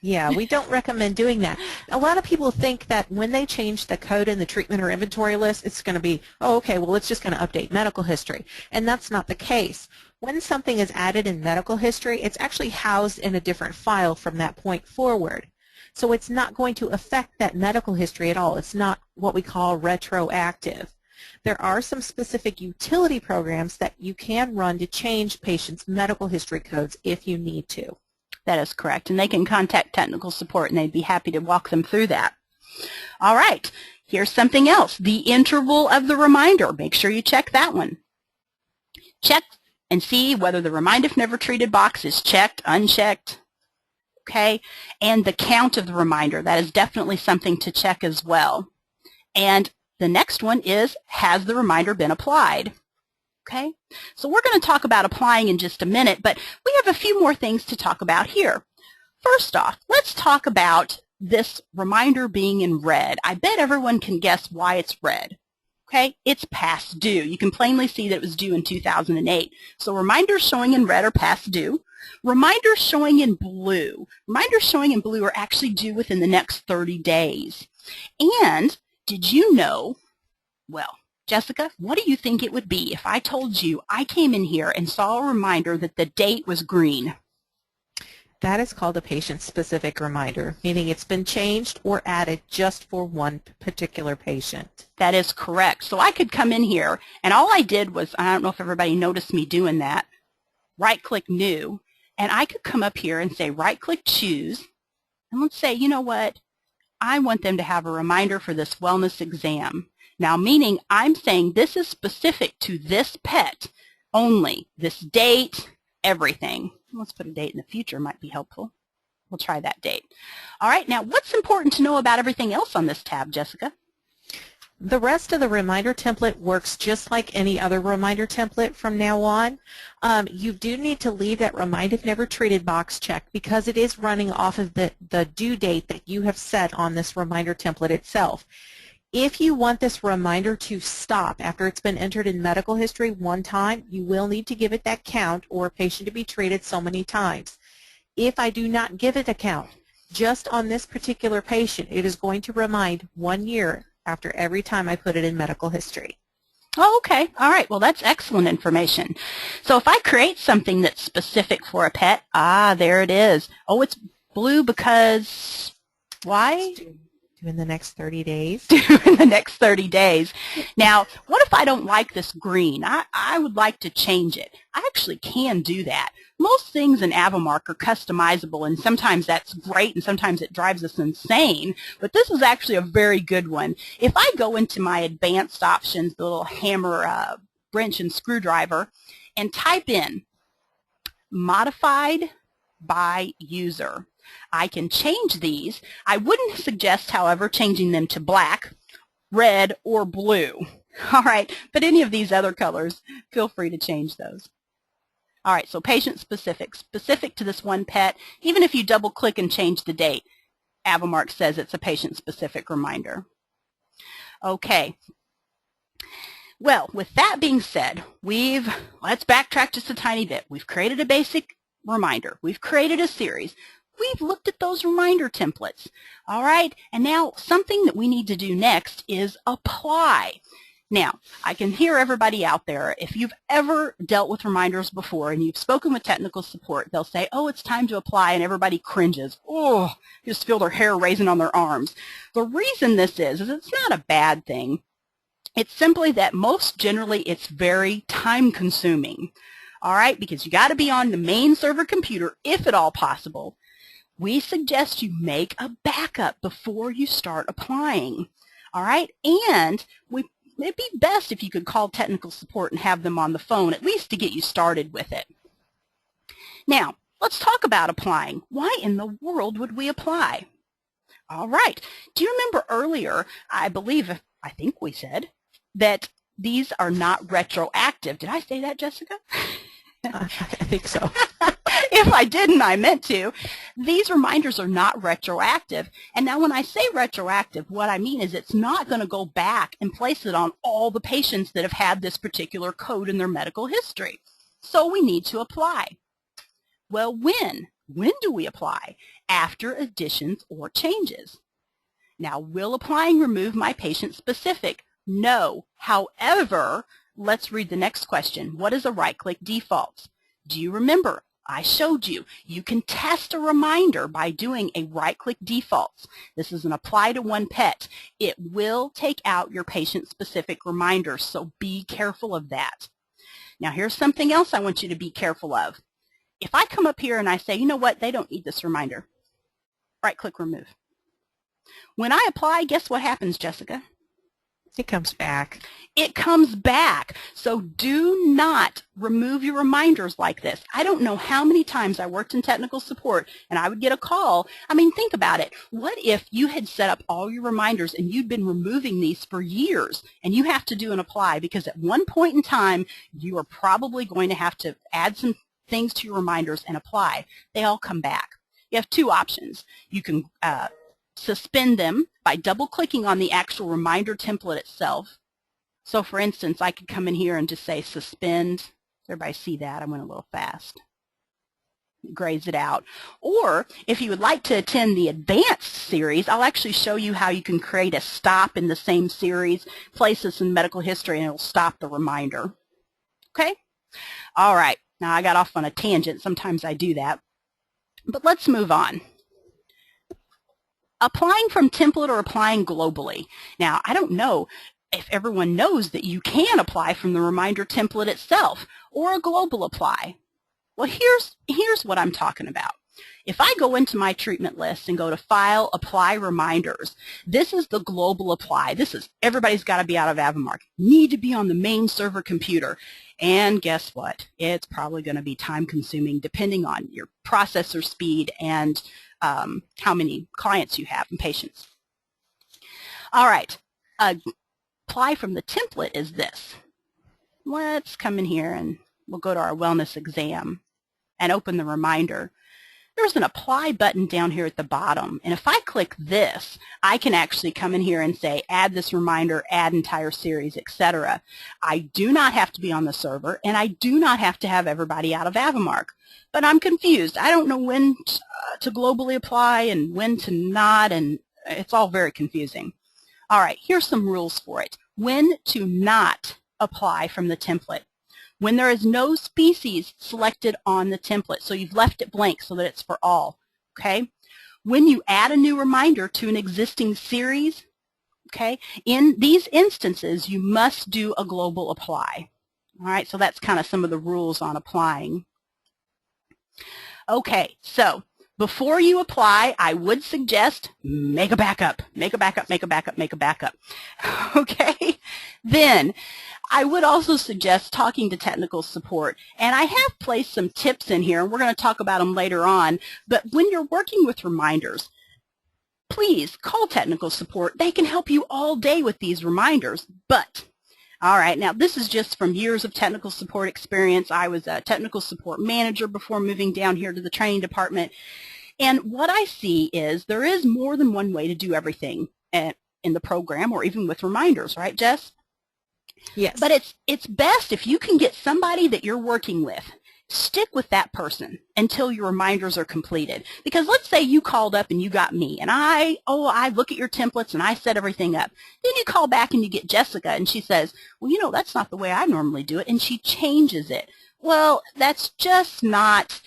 Yeah, we don't recommend doing that. A lot of people think that when they change the code in the treatment or inventory list, it's going to be, oh, okay, well, it's just going to update medical history. And that's not the case. When something is added in medical history, it's actually housed in a different file from that point forward. So it's not going to affect that medical history at all. It's not what we call retroactive. There are some specific utility programs that you can run to change patients' medical history codes if you need to. That is correct, and they can contact technical support, and they'd be happy to walk them through that. All right, here's something else. The interval of the reminder. Make sure you check that one. Check and see whether the remind if never treated box is checked, unchecked, okay? And the count of the reminder. That is definitely something to check as well. And the next one is, has the reminder been applied? Okay, so we're going to talk about applying in just a minute, but we have a few more things to talk about here. First off, let's talk about this reminder being in red. I bet everyone can guess why it's red. Okay, it's past due. You can plainly see that it was due in 2008. So reminders showing in red are past due. Reminders showing in blue. Reminders showing in blue are actually due within the next 30 days. And did you know, well, Jessica, what do you think it would be if I told you I came in here and saw a reminder that the date was green? That is called a patient-specific reminder, meaning it's been changed or added just for one particular patient. That is correct. So I could come in here, and all I did was, I don't know if everybody noticed me doing that, right-click New, and I could come up here and say right-click Choose, and let's say, you know what, I want them to have a reminder for this wellness exam. Now, meaning I'm saying this is specific to this pet only, this date, everything. Let's put a date in the future, might be helpful. We'll try that date. All right, now what's important to know about everything else on this tab, Jessica? The rest of the reminder template works just like any other reminder template from now on. You do need to leave that Remind If Never Treated box checked because it is running off of the due date that you have set on this reminder template itself. If you want this reminder to stop after it's been entered in medical history one time, you will need to give it that count or a patient to be treated so many times. If I do not give it a count, just on this particular patient, it is going to remind 1 year after every time I put it in medical history. Oh, okay. All right. Well, that's excellent information. So if I create something that's specific for a pet, there it is. Oh, it's blue because why? In the next 30 days. In the next 30 days. Now, what if I don't like this green? I would like to change it. I actually can do that. Most things in AVImark are customizable, and sometimes that's great, and sometimes it drives us insane, but this is actually a very good one. If I go into my advanced options, the little hammer, wrench, and screwdriver, and type in modified by user, I can change these. I wouldn't suggest, however, changing them to black, red, or blue. All right, but any of these other colors, feel free to change those. All right, so patient specific, specific to this one pet. Even if you double click and change the date, AVImark says it's a patient specific reminder. Okay. Well, with that being said, let's backtrack just a tiny bit. We've created a basic reminder. We've created a series. We've looked at those reminder templates. All right, and now something that we need to do next is apply. Now, I can hear everybody out there. If you've ever dealt with reminders before and you've spoken with technical support, they'll say, oh, it's time to apply, and everybody cringes. Oh, you just feel their hair raising on their arms. The reason this is it's not a bad thing. It's simply that most generally it's very time-consuming. All right, because you got to be on the main server computer, if at all possible. We suggest you make a backup before you start applying. All right, and it'd be best if you could call technical support and have them on the phone, at least to get you started with it. Now, let's talk about applying. Why in the world would we apply? All right, do you remember earlier, I think we said, that these are not retroactive. Did I say that, Jessica? I think so. If I didn't, I meant to. These reminders are not retroactive. And now when I say retroactive, what I mean is it's not going to go back and place it on all the patients that have had this particular code in their medical history. So we need to apply. Well, when? When do we apply? After additions or changes. Now, will applying remove my patient specific? No. However, let's read the next question. What is a right-click defaults? Do you remember? I showed you. You can test a reminder by doing a right-click defaults. This is an apply to one pet. It will take out your patient-specific reminders, so be careful of that. Now, here's something else I want you to be careful of. If I come up here and I say, you know what, they don't need this reminder, right-click remove. When I apply, guess what happens, Jessica? It comes back. It comes back. So do not remove your reminders like this. I don't know how many times I worked in technical support and I would get a call. I mean, think about it. What if you had set up all your reminders and you'd been removing these for years and you have to do an apply because at one point in time you are probably going to have to add some things to your reminders and apply. They all come back. You have two options. You can suspend them by double-clicking on the actual reminder template itself. So, for instance, I could come in here and just say suspend. Does everybody see that? I went a little fast. It grays it out. Or, if you would like to attend the advanced series, I'll actually show you how you can create a stop in the same series, place this in medical history, and it will stop the reminder. Okay? All right. Now, I got off on a tangent. Sometimes I do that. But let's move on. Applying from template or applying globally. Now, I don't know if everyone knows that you can apply from the reminder template itself or a global apply. Well, here's what I'm talking about. If I go into my treatment list and go to File, Apply Reminders, this is the global apply. This is everybody's got to be out of Avamart. Need to be on the main server computer. And guess what? It's probably going to be time-consuming depending on your processor speed and how many clients you have and patients. All right. Apply from the template is this. Let's come in here and we'll go to our wellness exam and open the reminder. There's an apply button down here at the bottom, and if I click this, I can actually come in here and say add this reminder, add entire series, etc. I do not have to be on the server, and I do not have to have everybody out of Avamart. But I'm confused. I don't know when to globally apply and when to not, and it's all very confusing. All right, here's some rules for it. When to not apply from the template. When there is no species selected on the template, so you've left it blank so that it's for all, okay? When you add a new reminder to an existing series, okay, in these instances, you must do a global apply. All right, so that's kind of some of the rules on applying. Okay, so before you apply, I would suggest make a backup, make a backup, make a backup, make a backup. Okay, then I would also suggest talking to technical support, and I have placed some tips in here, and we're going to talk about them later on, but when you're working with reminders, please call technical support. They can help you all day with these reminders, but, all right, now this is just from years of technical support experience. I was a technical support manager before moving down here to the training department, and what I see is there is more than one way to do everything in the program or even with reminders, right, Jess? Yes. But it's best if you can get somebody that you're working with, stick with that person until your reminders are completed. Because let's say you called up and you got me, and I look at your templates and I set everything up. Then you call back and you get Jessica, and she says, well, you know, that's not the way I normally do it, and she changes it. Well, that's just not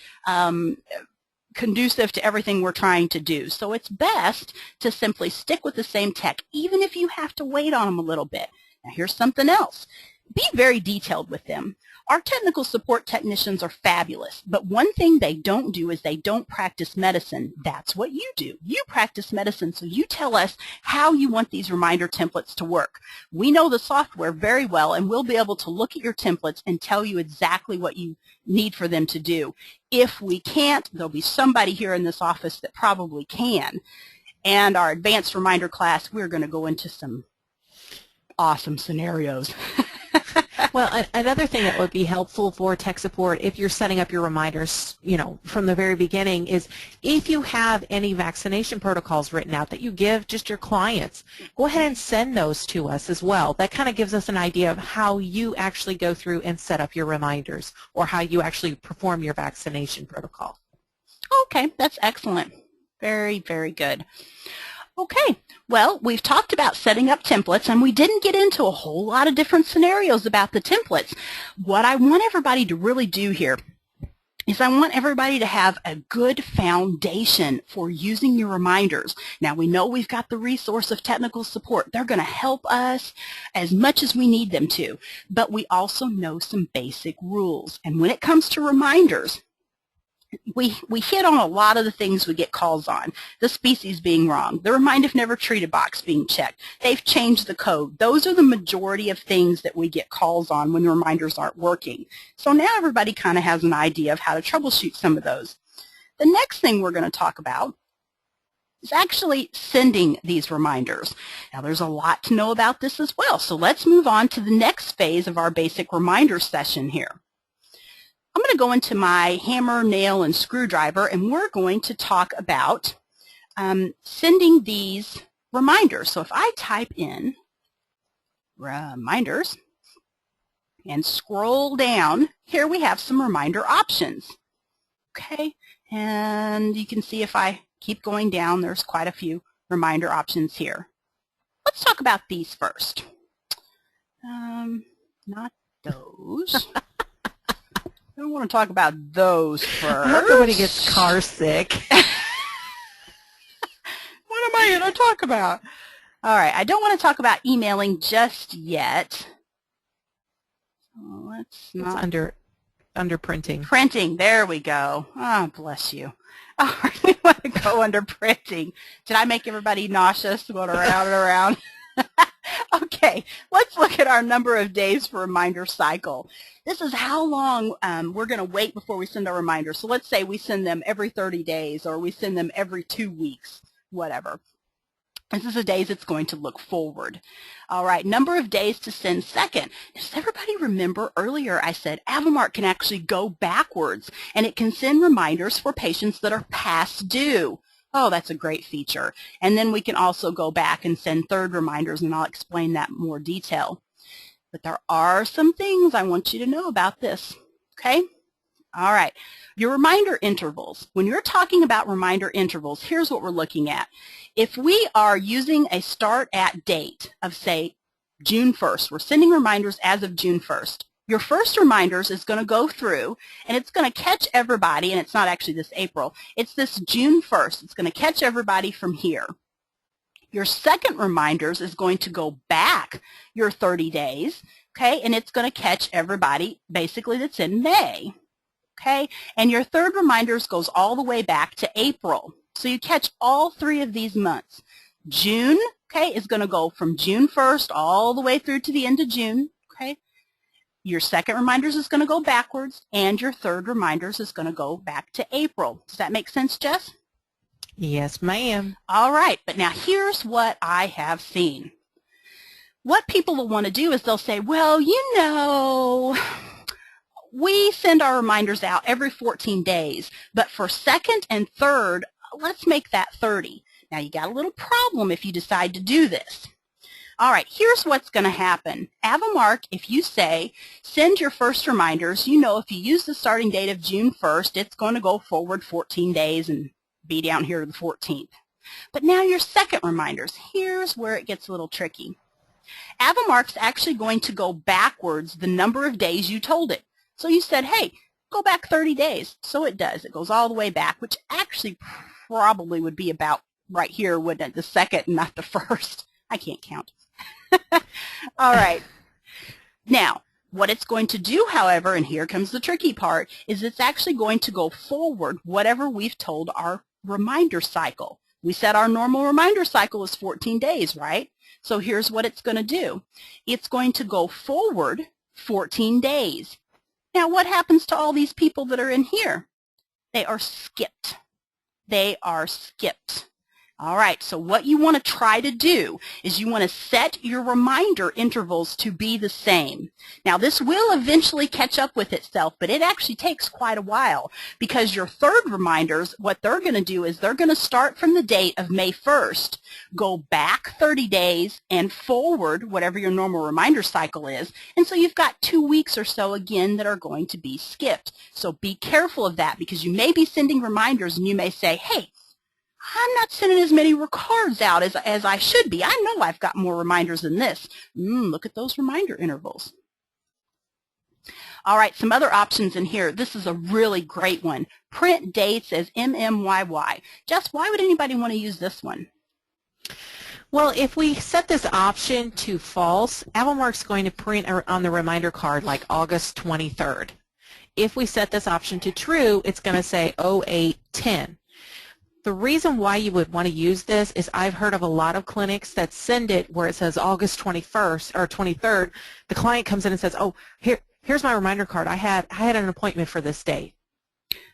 conducive to everything we're trying to do. So it's best to simply stick with the same tech, even if you have to wait on them a little bit. Now here's something else. Be very detailed with them. Our technical support technicians are fabulous, but one thing they don't do is they don't practice medicine. That's what you do. You practice medicine, so you tell us how you want these reminder templates to work. We know the software very well, and we'll be able to look at your templates and tell you exactly what you need for them to do. If we can't, there'll be somebody here in this office that probably can. And our advanced reminder class, we're going to go into some awesome scenarios. Well, another thing that would be helpful for tech support if you're setting up your reminders, you know, from the very beginning is if you have any vaccination protocols written out that you give just your clients, go ahead and send those to us as well. That kind of gives us an idea of how you actually go through and set up your reminders or how you actually perform your vaccination protocol. Okay, that's excellent. Very, very good. Okay, well, we've talked about setting up templates, and we didn't get into a whole lot of different scenarios about the templates. What I want everybody to really do here is I want everybody to have a good foundation for using your reminders. Now, we know we've got the resource of technical support. They're going to help us as much as we need them to, but we also know some basic rules. And when it comes to reminders, we hit on a lot of the things we get calls on. The species being wrong, the remind if never treated box being checked. They've changed the code. Those are the majority of things that we get calls on when the reminders aren't working. So now everybody kind of has an idea of how to troubleshoot some of those. The next thing we're going to talk about is actually sending these reminders. Now there's a lot to know about this as well. So let's move on to the next phase of our basic reminder session here. I'm going to go into my hammer, nail, and screwdriver, and we're going to talk about sending these reminders. So if I type in reminders and scroll down, here we have some reminder options. Okay, and you can see if I keep going down, there's quite a few reminder options here. Let's talk about these first. Not those. I don't want to talk about those first. I hope nobody gets car sick. What am I going to talk about? All right, I don't want to talk about emailing just yet. Let's not. It's under printing. Printing, there we go. Oh, bless you. All right, we want to go under printing. Did I make everybody nauseous going around and around? Okay, let's look at our number of days for reminder cycle. This is how long we're going to wait before we send our reminders. So let's say we send them every 30 days or we send them every 2 weeks, whatever. This is the days it's going to look forward. All right, number of days to send second. Does everybody remember earlier I said AVImark can actually go backwards and it can send reminders for patients that are past due. Oh, that's a great feature. And then we can also go back and send third reminders, and I'll explain that in more detail. But there are some things I want you to know about this, okay? All right, your reminder intervals. When you're talking about reminder intervals, here's what we're looking at. If we are using a start at date of, say, June 1st, we're sending reminders as of June 1st. Your first reminders is going to go through, and it's going to catch everybody, and it's not actually this April, it's this June 1st. It's going to catch everybody from here. Your second reminders is going to go back your 30 days, okay, and it's going to catch everybody basically that's in May, okay, and your third reminders goes all the way back to April. So you catch all 3 of these months. June, okay, is going to go from June 1st all the way through to the end of June, okay. Your second reminders is going to go backwards, and your third reminders is going to go back to April. Does that make sense, Jess? Yes, ma'am. All right, but now here's what I have seen. What people will want to do is they'll say, well, you know, we send our reminders out every 14 days, but for second and third, let's make that 30. Now, you got a little problem if you decide to do this. All right, here's what's going to happen. AVImark, if you say, send your first reminders, you know if you use the starting date of June 1st, it's going to go forward 14 days and be down here to the 14th. But now your second reminders, here's where it gets a little tricky. AVImark's actually going to go backwards the number of days you told it. So you said, hey, go back 30 days. So it does. It goes all the way back, which actually probably would be about right here, wouldn't it? The second, not the first. I can't count. All right. Now, what it's going to do, however, and here comes the tricky part, is it's actually going to go forward whatever we've told our reminder cycle. We said our normal reminder cycle is 14 days, right? So here's what it's going to do. It's going to go forward 14 days. Now, what happens to all these people that are in here? They are skipped. They are skipped. All right, so what you want to try to do is you want to set your reminder intervals to be the same. Now, this will eventually catch up with itself, but it actually takes quite a while because your third reminders, what they're going to do is they're going to start from the date of May 1st, go back 30 days, and forward whatever your normal reminder cycle is. And so you've got 2 weeks or so again that are going to be skipped. So be careful of that because you may be sending reminders and you may say, hey, I'm not sending as many cards out as I should be. I know I've got more reminders than this. Look at those reminder intervals. All right, some other options in here. This is a really great one. Print dates as MMYY. Jess, why would anybody want to use this one? Well, if we set this option to false, AVImark's going to print on the reminder card like August 23rd. If we set this option to true, it's going to say 0810. The reason why you would want to use this is I've heard of a lot of clinics that send it where it says August 21st or 23rd. The client comes in and says, oh, here's my reminder card. I had an appointment for this date.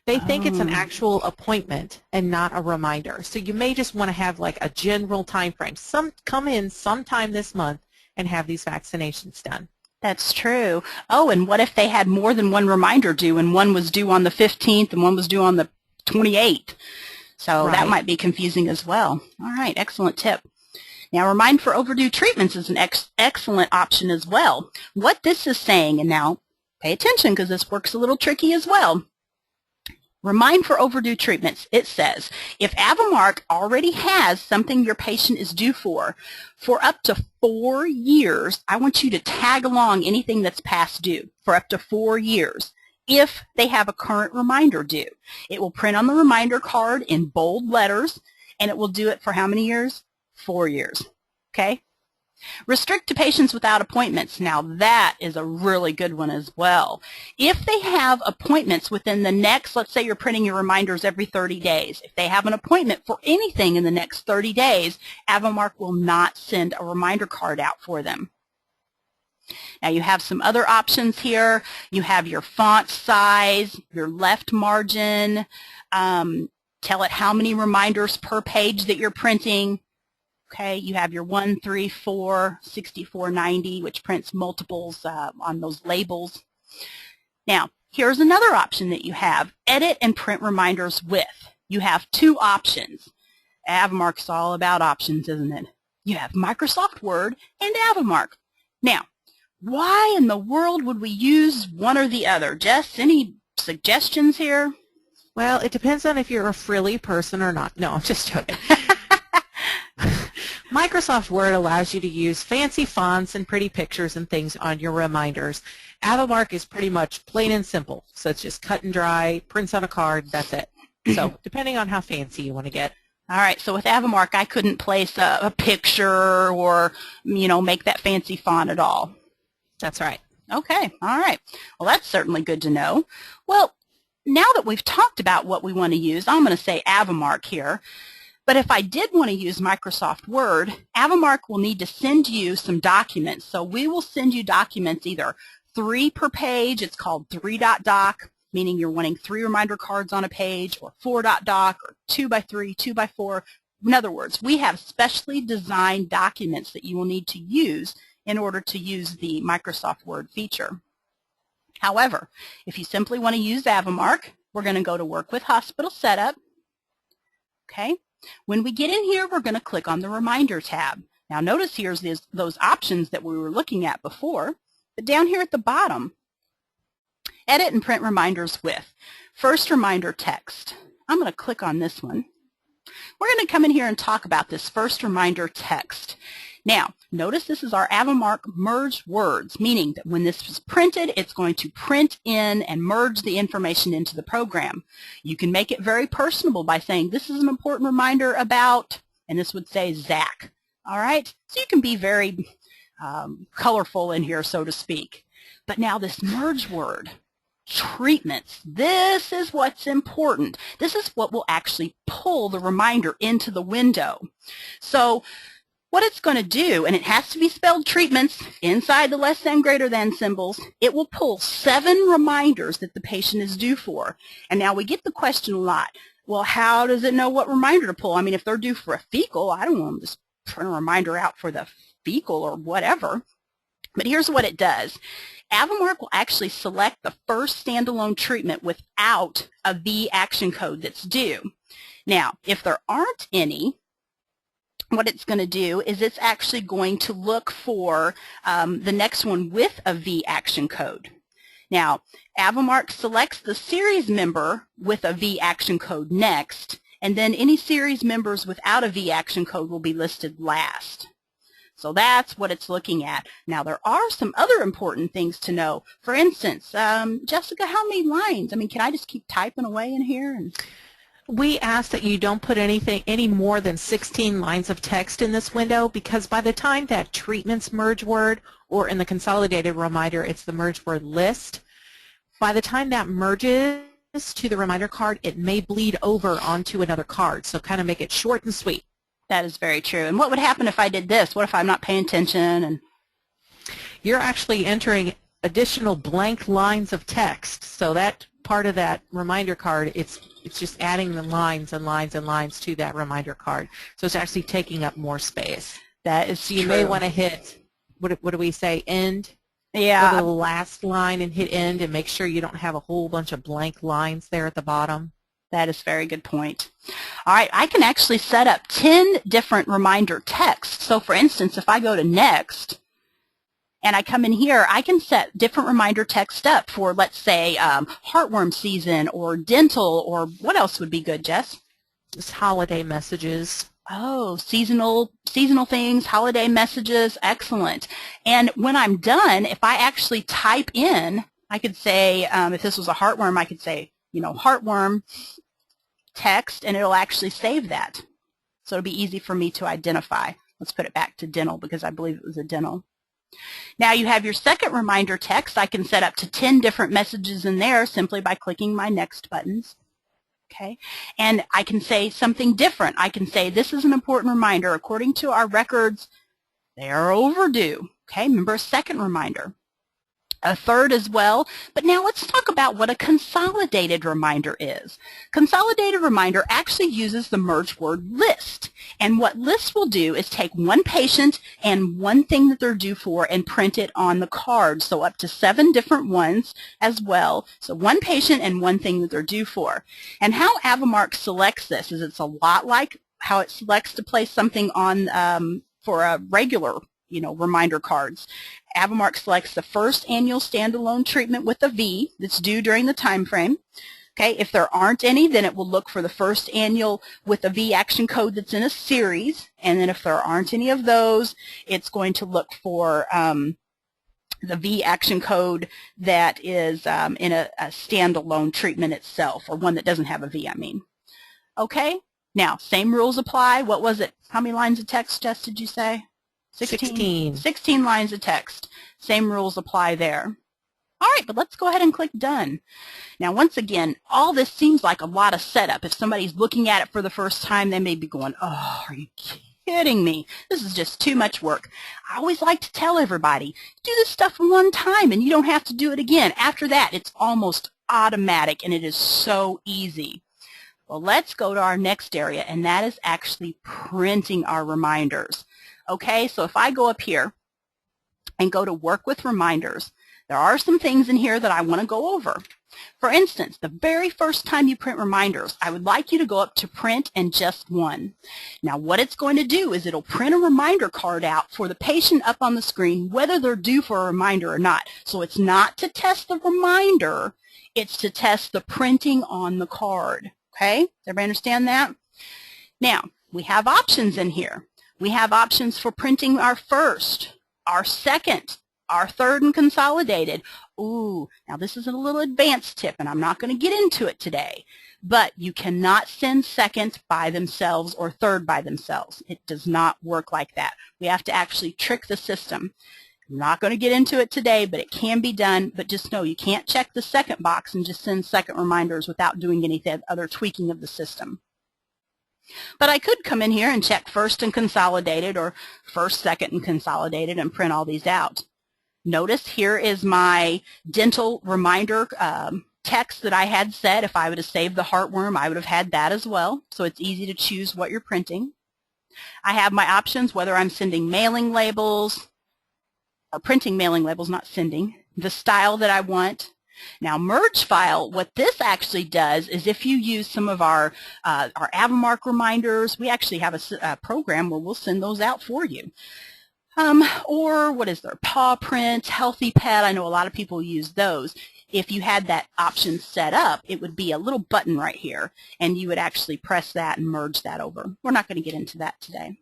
They think it's an actual appointment and not a reminder. So you may just want to have like a general time frame. Come in sometime this month and have these vaccinations done. That's true. Oh, and what if they had more than one reminder due and one was due on the 15th and one was due on the 28th? So that might be confusing as well. All right, excellent tip. Now, remind for overdue treatments is an excellent option as well. What this is saying, and now pay attention because this works a little tricky as well. Remind for overdue treatments. It says, if AVImark already has something your patient is due for up to 4 years, I want you to tag along anything that's past due for up to 4 years. if they have a current reminder due. It will print on the reminder card in bold letters, and it will do it for how many years? 4 years. Okay? Restrict to patients without appointments. Now that is a really good one as well. If they have appointments within the next, let's say you're printing your reminders every 30 days. If they have an appointment for anything in the next 30 days, Avomark will not send a reminder card out for them. Now you have some other options here. You have your font size, your left margin, tell it how many reminders per page that you're printing. Okay, you have your 1, 3, 4, 64, 90, which prints multiples on those labels. Now, here's another option that you have, edit and print reminders with. You have 2 options. Avomark's all about options, isn't it? You have Microsoft Word and Avomark. Now, why in the world would we use one or the other? Jess, any suggestions here? Well, it depends on if you're a frilly person or not. No, I'm just joking. Microsoft Word allows you to use fancy fonts and pretty pictures and things on your reminders. Avomark is pretty much plain and simple. So it's just cut and dry, prints on a card, that's it. So depending on how fancy you want to get. All right, so with Avomark, I couldn't place a picture or, make that fancy font at all. That's right. Okay, all right. Well, that's certainly good to know. Well, now that we've talked about what we want to use, I'm going to say Avomark here. But if I did want to use Microsoft Word, Avomark will need to send you some documents. So we will send you documents either 3 per page, it's called 3.doc, meaning you're wanting 3 reminder cards on a page, or 4.doc, or 2x3, 2x4. In other words, we have specially designed documents that you will need to use in order to use the Microsoft Word feature. However, if you simply want to use Avomark, we're going to go to Work with Hospital Setup. Okay. When we get in here, we're going to click on the Reminder tab. Now notice here's those options that we were looking at before, but down here at the bottom, Edit and Print Reminders with. First reminder text. I'm going to click on this one. We're going to come in here and talk about this first reminder text. Now, notice this is our Avomark merged words, meaning that when this is printed, it's going to print in and merge the information into the program. You can make it very personable by saying, this is an important reminder about, and this would say Zach. All right? So you can be very colorful in here, so to speak. But now this merge word, treatments, this is what's important. This is what will actually pull the reminder into the window. So what it's going to do, and it has to be spelled treatments inside the less than greater than symbols, it will pull 7 reminders that the patient is due for. And now we get the question a lot, well, how does it know what reminder to pull? I mean, if they're due for a fecal, I don't want them to just print a reminder out for the fecal or whatever. But here's what it does. Avomark will actually select the first standalone treatment without a V action code that's due. Now, if there aren't any, what it's going to do is it's actually going to look for the next one with a V action code. Now, Avomark selects the series member with a V action code next, and then any series members without a V action code will be listed last. So that's what it's looking at. Now, there are some other important things to know. For instance, Jessica, how many lines? I mean, can I just keep typing away in here? We ask that you don't put any more than 16 lines of text in this window, because by the time that treatments merge word, or in the consolidated reminder, it's the merge word list, by the time that merges to the reminder card, it may bleed over onto another card. So kind of make it short and sweet. That is very true. And what would happen if I did this? What if I'm not paying attention? And you're actually entering additional blank lines of text. So that part of that reminder card, it's just adding the lines and lines and lines to that reminder card. So it's actually taking up more space. That is so you true. may want to hit, what do we say, end? Yeah. Go to the last line and hit end, and make sure you don't have a whole bunch of blank lines there at the bottom. That is a very good point. All right, I can actually set up 10 different reminder texts. So for instance, if I go to Next, and I come in here, I can set different reminder text up for, let's say, heartworm season or dental, or what else would be good, Jess? Just holiday messages. Oh, seasonal things, holiday messages, excellent. And when I'm done, if I actually type in I could say, if this was a heartworm, I could say, heartworm text, and it'll actually save that. So it'll be easy for me to identify. Let's put it back to dental because I believe it was a dental. Now you have your second reminder text. I can set up to 10 different messages in there simply by clicking my next buttons. Okay, and I can say something different. I can say this is an important reminder. According to our records, they are overdue. Okay, remember a second reminder. A third as well. But now let's talk about what a consolidated reminder is. Consolidated reminder actually uses the merge word list. And what list will do is take one patient and one thing that they're due for and print it on the card. So up to 7 different ones as well. So one patient and one thing that they're due for. And how AVImark selects this is it's a lot like how it selects to place something on for a regular reminder cards. AVImark selects the first annual standalone treatment with a V that's due during the time frame. Okay, if there aren't any, then it will look for the first annual with a V action code that's in a series, and then if there aren't any of those, it's going to look for the V action code that is in a standalone treatment itself, or one that doesn't have a V, I mean. Okay, now same rules apply. What was it? How many lines of text, Jess, did you say? 16. 16 lines of text. Same rules apply there. All right, but let's go ahead and click Done. Now, once again, all this seems like a lot of setup. If somebody's looking at it for the first time, they may be going, oh, are you kidding me? This is just too much work. I always like to tell everybody, do this stuff one time and you don't have to do it again. After that, it's almost automatic and it is so easy. Well, let's go to our next area, and that is actually printing our reminders. Okay, so if I go up here and go to Work with Reminders, there are some things in here that I want to go over. For instance, the very first time you print reminders, I would like you to go up to Print and Just One. Now what it's going to do is it'll print a reminder card out for the patient up on the screen whether they're due for a reminder or not. So it's not to test the reminder, it's to test the printing on the card. Okay, does everybody understand that? Now, we have options in here. We have options for printing our first, our second, our third, and consolidated. Ooh, now this is a little advanced tip, and I'm not going to get into it today, but you cannot send second by themselves or third by themselves. It does not work like that. We have to actually trick the system. I'm not going to get into it today, but it can be done, but just know you can't check the second box and just send second reminders without doing any other tweaking of the system. But I could come in here and check first and consolidated or first, second, and consolidated and print all these out. Notice here is my dental reminder text that I had set. If I would have saved the heartworm, I would have had that as well. So it's easy to choose what you're printing. I have my options, whether I'm sending mailing labels or printing mailing labels, not sending, the style that I want. Now, merge file, what this actually does is if you use some of our AVImark reminders, we actually have a program where we'll send those out for you. Or what is there? Paw Print, Healthy Pet, I know a lot of people use those. If you had that option set up, it would be a little button right here, and you would actually press that and merge that over. We're not going to get into that today.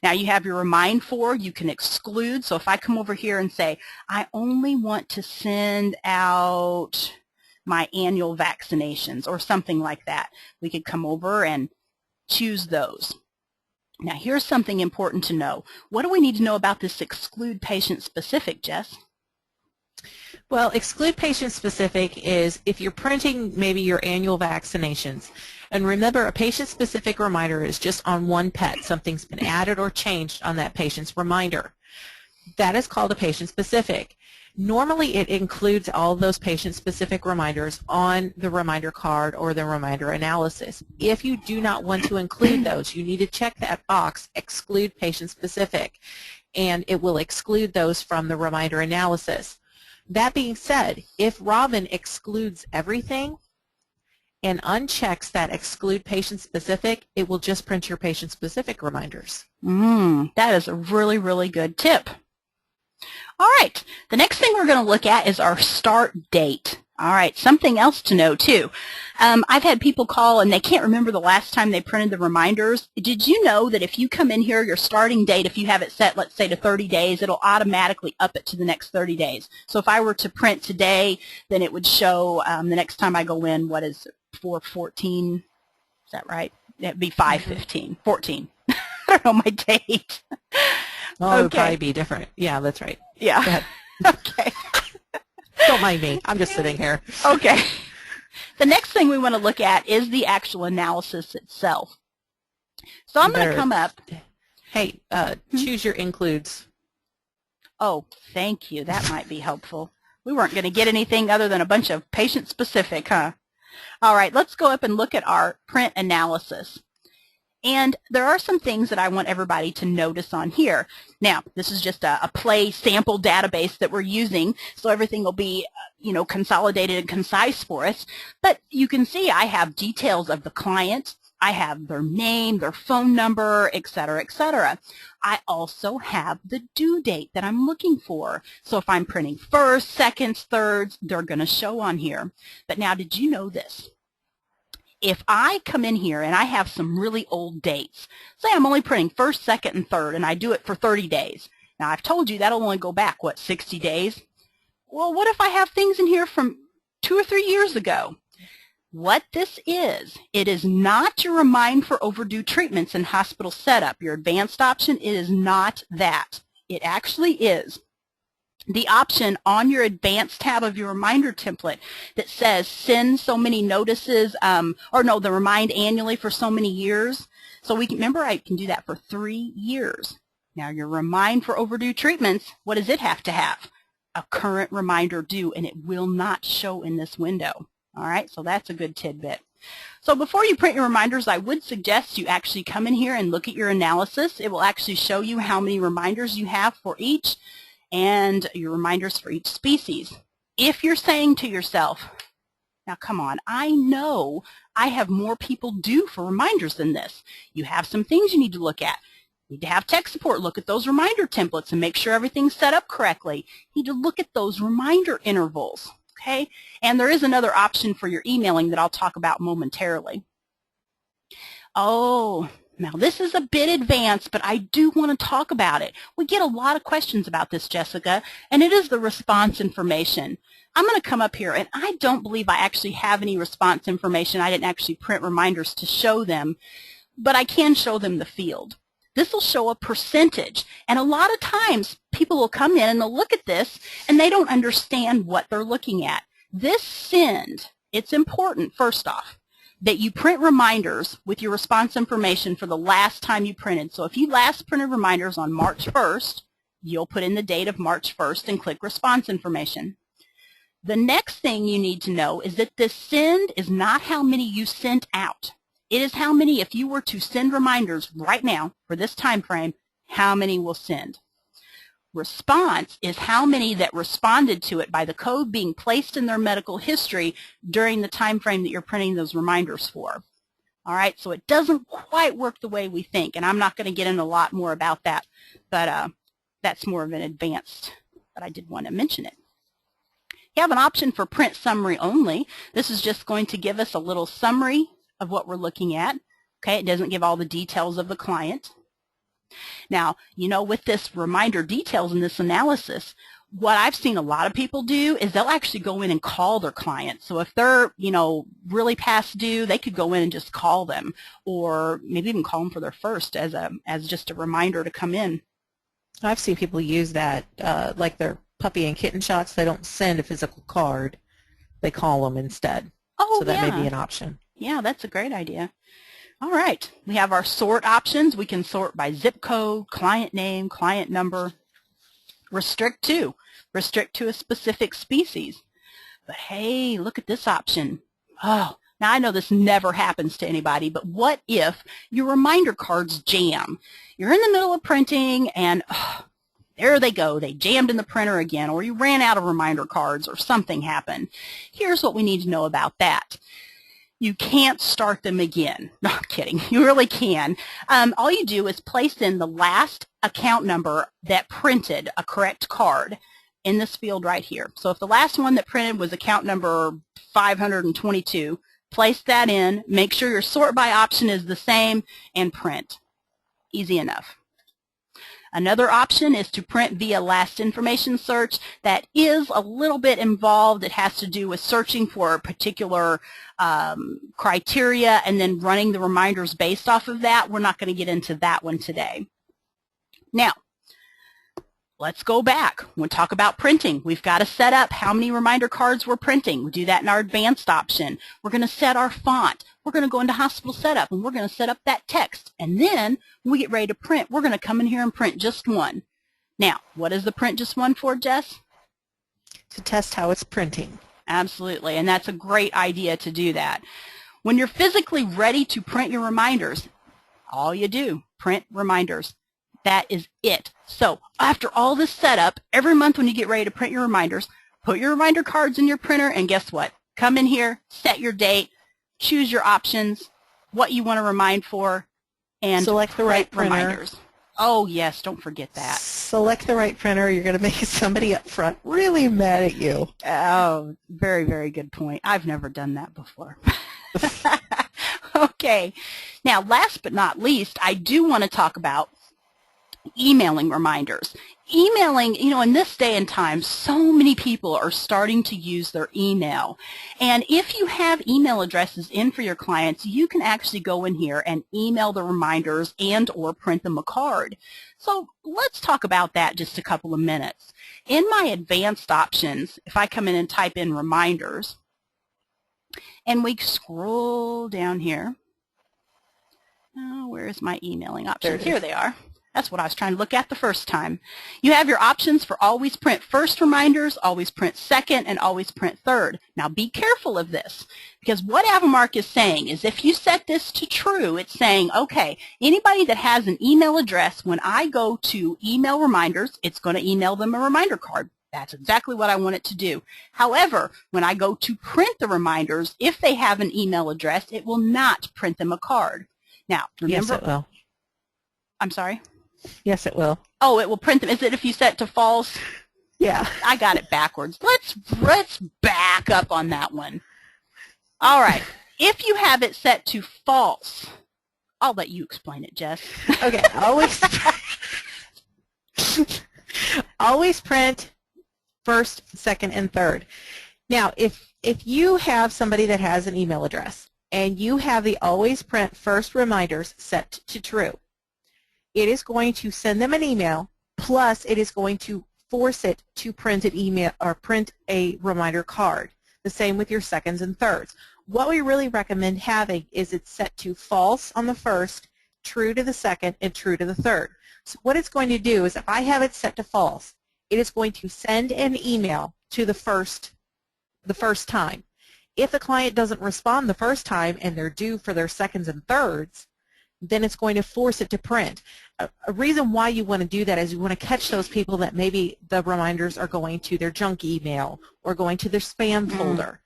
Now you have your remind for, you can exclude. So if I come over here and say, I only want to send out my annual vaccinations or something like that, we could come over and choose those. Now here's something important to know. What do we need to know about this exclude patient specific, Jess? Well, exclude patient specific is if you're printing maybe your annual vaccinations. And remember, a patient-specific reminder is just on one pet. Something's been added or changed on that patient's reminder. That is called a patient-specific. Normally, it includes all those patient-specific reminders on the reminder card or the reminder analysis. If you do not want to include those, you need to check that box, exclude patient-specific, and it will exclude those from the reminder analysis. That being said, if Robin excludes everything, and unchecks that exclude patient-specific, it will just print your patient-specific reminders. That is a really, really good tip. All right, the next thing we're going to look at is our start date. All right, something else to know too. I've had people call and they can't remember the last time they printed the reminders. Did you know that if you come in here, your starting date, if you have it set, let's say to 30 days, it'll automatically up it to the next 30 days. So if I were to print today, then it would show the next time I go in, what is it, 4/14? Is that right? It'd be 5/15, 14. I don't know my date. Oh, it would probably be different. Yeah, that's right. Yeah. Go ahead. Okay. Don't mind me. I'm just sitting here. Okay. The next thing we want to look at is the actual analysis itself. So I'm going to come up. Hey, choose your includes. Oh, thank you. That might be helpful. We weren't going to get anything other than a bunch of patient-specific, huh? All right, let's go up and look at our print analysis. And there are some things that I want everybody to notice on here. Now, this is just a play sample database that we're using, so everything will be, consolidated and concise for us. But you can see I have details of the client. I have their name, their phone number, et cetera, et cetera. I also have the due date that I'm looking for. So if I'm printing first, seconds, thirds, they're going to show on here. But now, did you know this? If I come in here and I have some really old dates, say I'm only printing first, second, and third, and I do it for 30 days. Now, I've told you that'll only go back, 60 days? Well, what if I have things in here from 2 or 3 years ago? What this is, it is not your remind for overdue treatments and hospital setup. Your advanced option, it is not that. It actually is the option on your advanced tab of your reminder template that says send so many notices, the remind annually for so many years. So we can, remember, I can do that for 3 years. Now your remind for overdue treatments, what does it have to have? A current reminder due, and it will not show in this window. All right, so that's a good tidbit. So before you print your reminders, I would suggest you actually come in here and look at your analysis. It will actually show you how many reminders you have for each, and your reminders for each species. If you're saying to yourself, now come on, I know I have more people due for reminders than this. You have some things you need to look at. You need to have tech support look at those reminder templates and make sure everything's set up correctly. You need to look at those reminder intervals, okay? And there is another option for your emailing that I'll talk about momentarily. Oh, now, this is a bit advanced, but I do want to talk about it. We get a lot of questions about this, Jessica, and it is the response information. I'm going to come up here, and I don't believe I actually have any response information. I didn't actually print reminders to show them, but I can show them the field. This will show a percentage, and a lot of times people will come in and they'll look at this, and they don't understand what they're looking at. This send, it's important, first off, that you print reminders with your response information for the last time you printed. So if you last printed reminders on March 1st, you'll put in the date of March 1st and click response information. The next thing you need to know is that this send is not how many you sent out. It is how many, if you were to send reminders right now for this time frame, how many will send. Response is how many that responded to it by the code being placed in their medical history during the time frame that you're printing those reminders for. All right, so it doesn't quite work the way we think, and I'm not going to get into a lot more about that, but that's more of an advanced, but I did want to mention it. You have an option for print summary only. This is just going to give us a little summary of what we're looking at. Okay, it doesn't give all the details of the client. Now, with this reminder details in this analysis, what I've seen a lot of people do is they'll actually go in and call their clients. So if they're, really past due, they could go in and just call them, or maybe even call them for their first as just a reminder to come in. I've seen people use that, like their puppy and kitten shots. They don't send a physical card. They call them instead. Oh, so that may be an option. Yeah, that's a great idea. All right, we have our sort options. We can sort by zip code, client name, client number. Restrict to a specific species. But hey, look at this option. Oh, now I know this never happens to anybody, but what if your reminder cards jam? You're in the middle of printing and there they go. They jammed in the printer again, or you ran out of reminder cards or something happened. Here's what we need to know about that. You can't start them again. No, I'm kidding. You really can. All you do is place in the last account number that printed a correct card. in this field right here. So if the last one that printed was account number 522, place that in, make sure your sort by option is the same, and print. Easy enough. Another option is to print via last information search. That is a little bit involved. It has to do with searching for a particular criteria and then running the reminders based off of that. We're not going to get into that one today. Now, let's go back. We'll talk about printing. We've got to set up how many reminder cards we're printing. We do that in our advanced option. We're going to set our font. We're going to go into hospital setup, and we're going to set up that text. And then when we get ready to print, we're going to come in here and print just one. Now, what is the print just one for, Jess? To test how it's printing. Absolutely, and that's a great idea to do that. When you're physically ready to print your reminders, all you do, print reminders. That is it. So after all this setup, every month when you get ready to print your reminders, put your reminder cards in your printer, and guess what? Come in here, set your date, choose your options, what you want to remind for, and select the right printer. Reminders. Oh, yes, don't forget that. Select the right printer. You're going to make somebody up front really mad at you. Oh, very, very good point. I've never done that before. Okay. Now, last but not least, I do want to talk about emailing reminders. Emailing, in this day and time, so many people are starting to use their email. And if you have email addresses in for your clients, you can actually go in here and email the reminders and or print them a card. So let's talk about that just a couple of minutes. In my advanced options, if I come in and type in reminders, and we scroll down here, oh, where is my emailing options? Here they are. That's what I was trying to look at the first time. You have your options for always print first reminders, always print second, and always print third. Now be careful of this, because what Avamark is saying is if you set this to true, it's saying, okay, anybody that has an email address, when I go to email reminders, it's going to email them a reminder card. That's exactly what I want it to do. However, when I go to print the reminders, if they have an email address, it will not print them a card. Now, remember, yes, it will. I'm sorry? Yes, it will. Oh, it will print them. Is it if you set to false? Yeah. I got it backwards. Let's back up on that one. All right. If you have it set to false, I'll let you explain it, Jess. Okay. Always print first, second, and third. Now, if you have somebody that has an email address and you have the always print first reminders set to true, it is going to send them an email, plus it is going to force it to print an email or print a reminder card. The same with your seconds and thirds. What we really recommend having is it set to false on the first, true to the second, and true to the third. So what it's going to do is if I have it set to false, it is going to send an email to the first time. If the client doesn't respond the first time and they're due for their seconds and thirds, then it's going to force it to print. A reason why you want to do that is you want to catch those people that maybe the reminders are going to their junk email or going to their spam folder.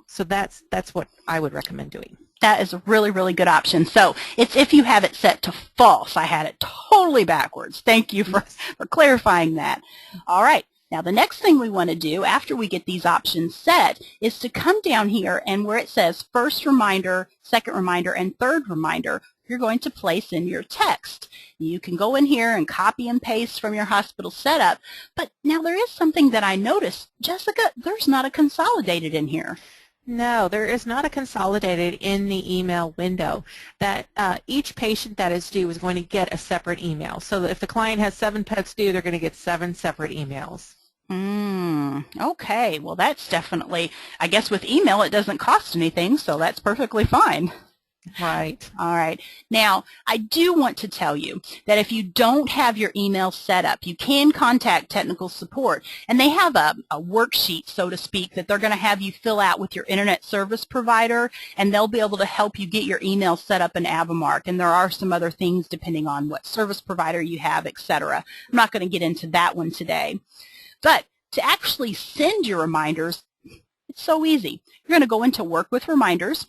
So that's what I would recommend doing. That is a really, really good option. So it's if you have it set to false. I had it totally backwards. Thank you for clarifying that. All right. Now the next thing we want to do after we get these options set is to come down here and where it says first reminder, second reminder, and third reminder, you're going to place in your text. You can go in here and copy and paste from your hospital setup, but now there is something that I noticed. Jessica, there's not a consolidated in here. No, there is not a consolidated in the email window. That each patient that is due is going to get a separate email. So if the client has 7 pets due, they're going to get 7 separate emails. Okay, well that's definitely, I guess with email it doesn't cost anything, so that's perfectly fine. Right. All right. Now, I do want to tell you that if you don't have your email set up, you can contact technical support, and they have a worksheet, so to speak, that they're going to have you fill out with your internet service provider, and they'll be able to help you get your email set up in Avamark, and there are some other things depending on what service provider you have, etc. I'm not going to get into that one today. But to actually send your reminders, it's so easy. You're going to go into Work with Reminders,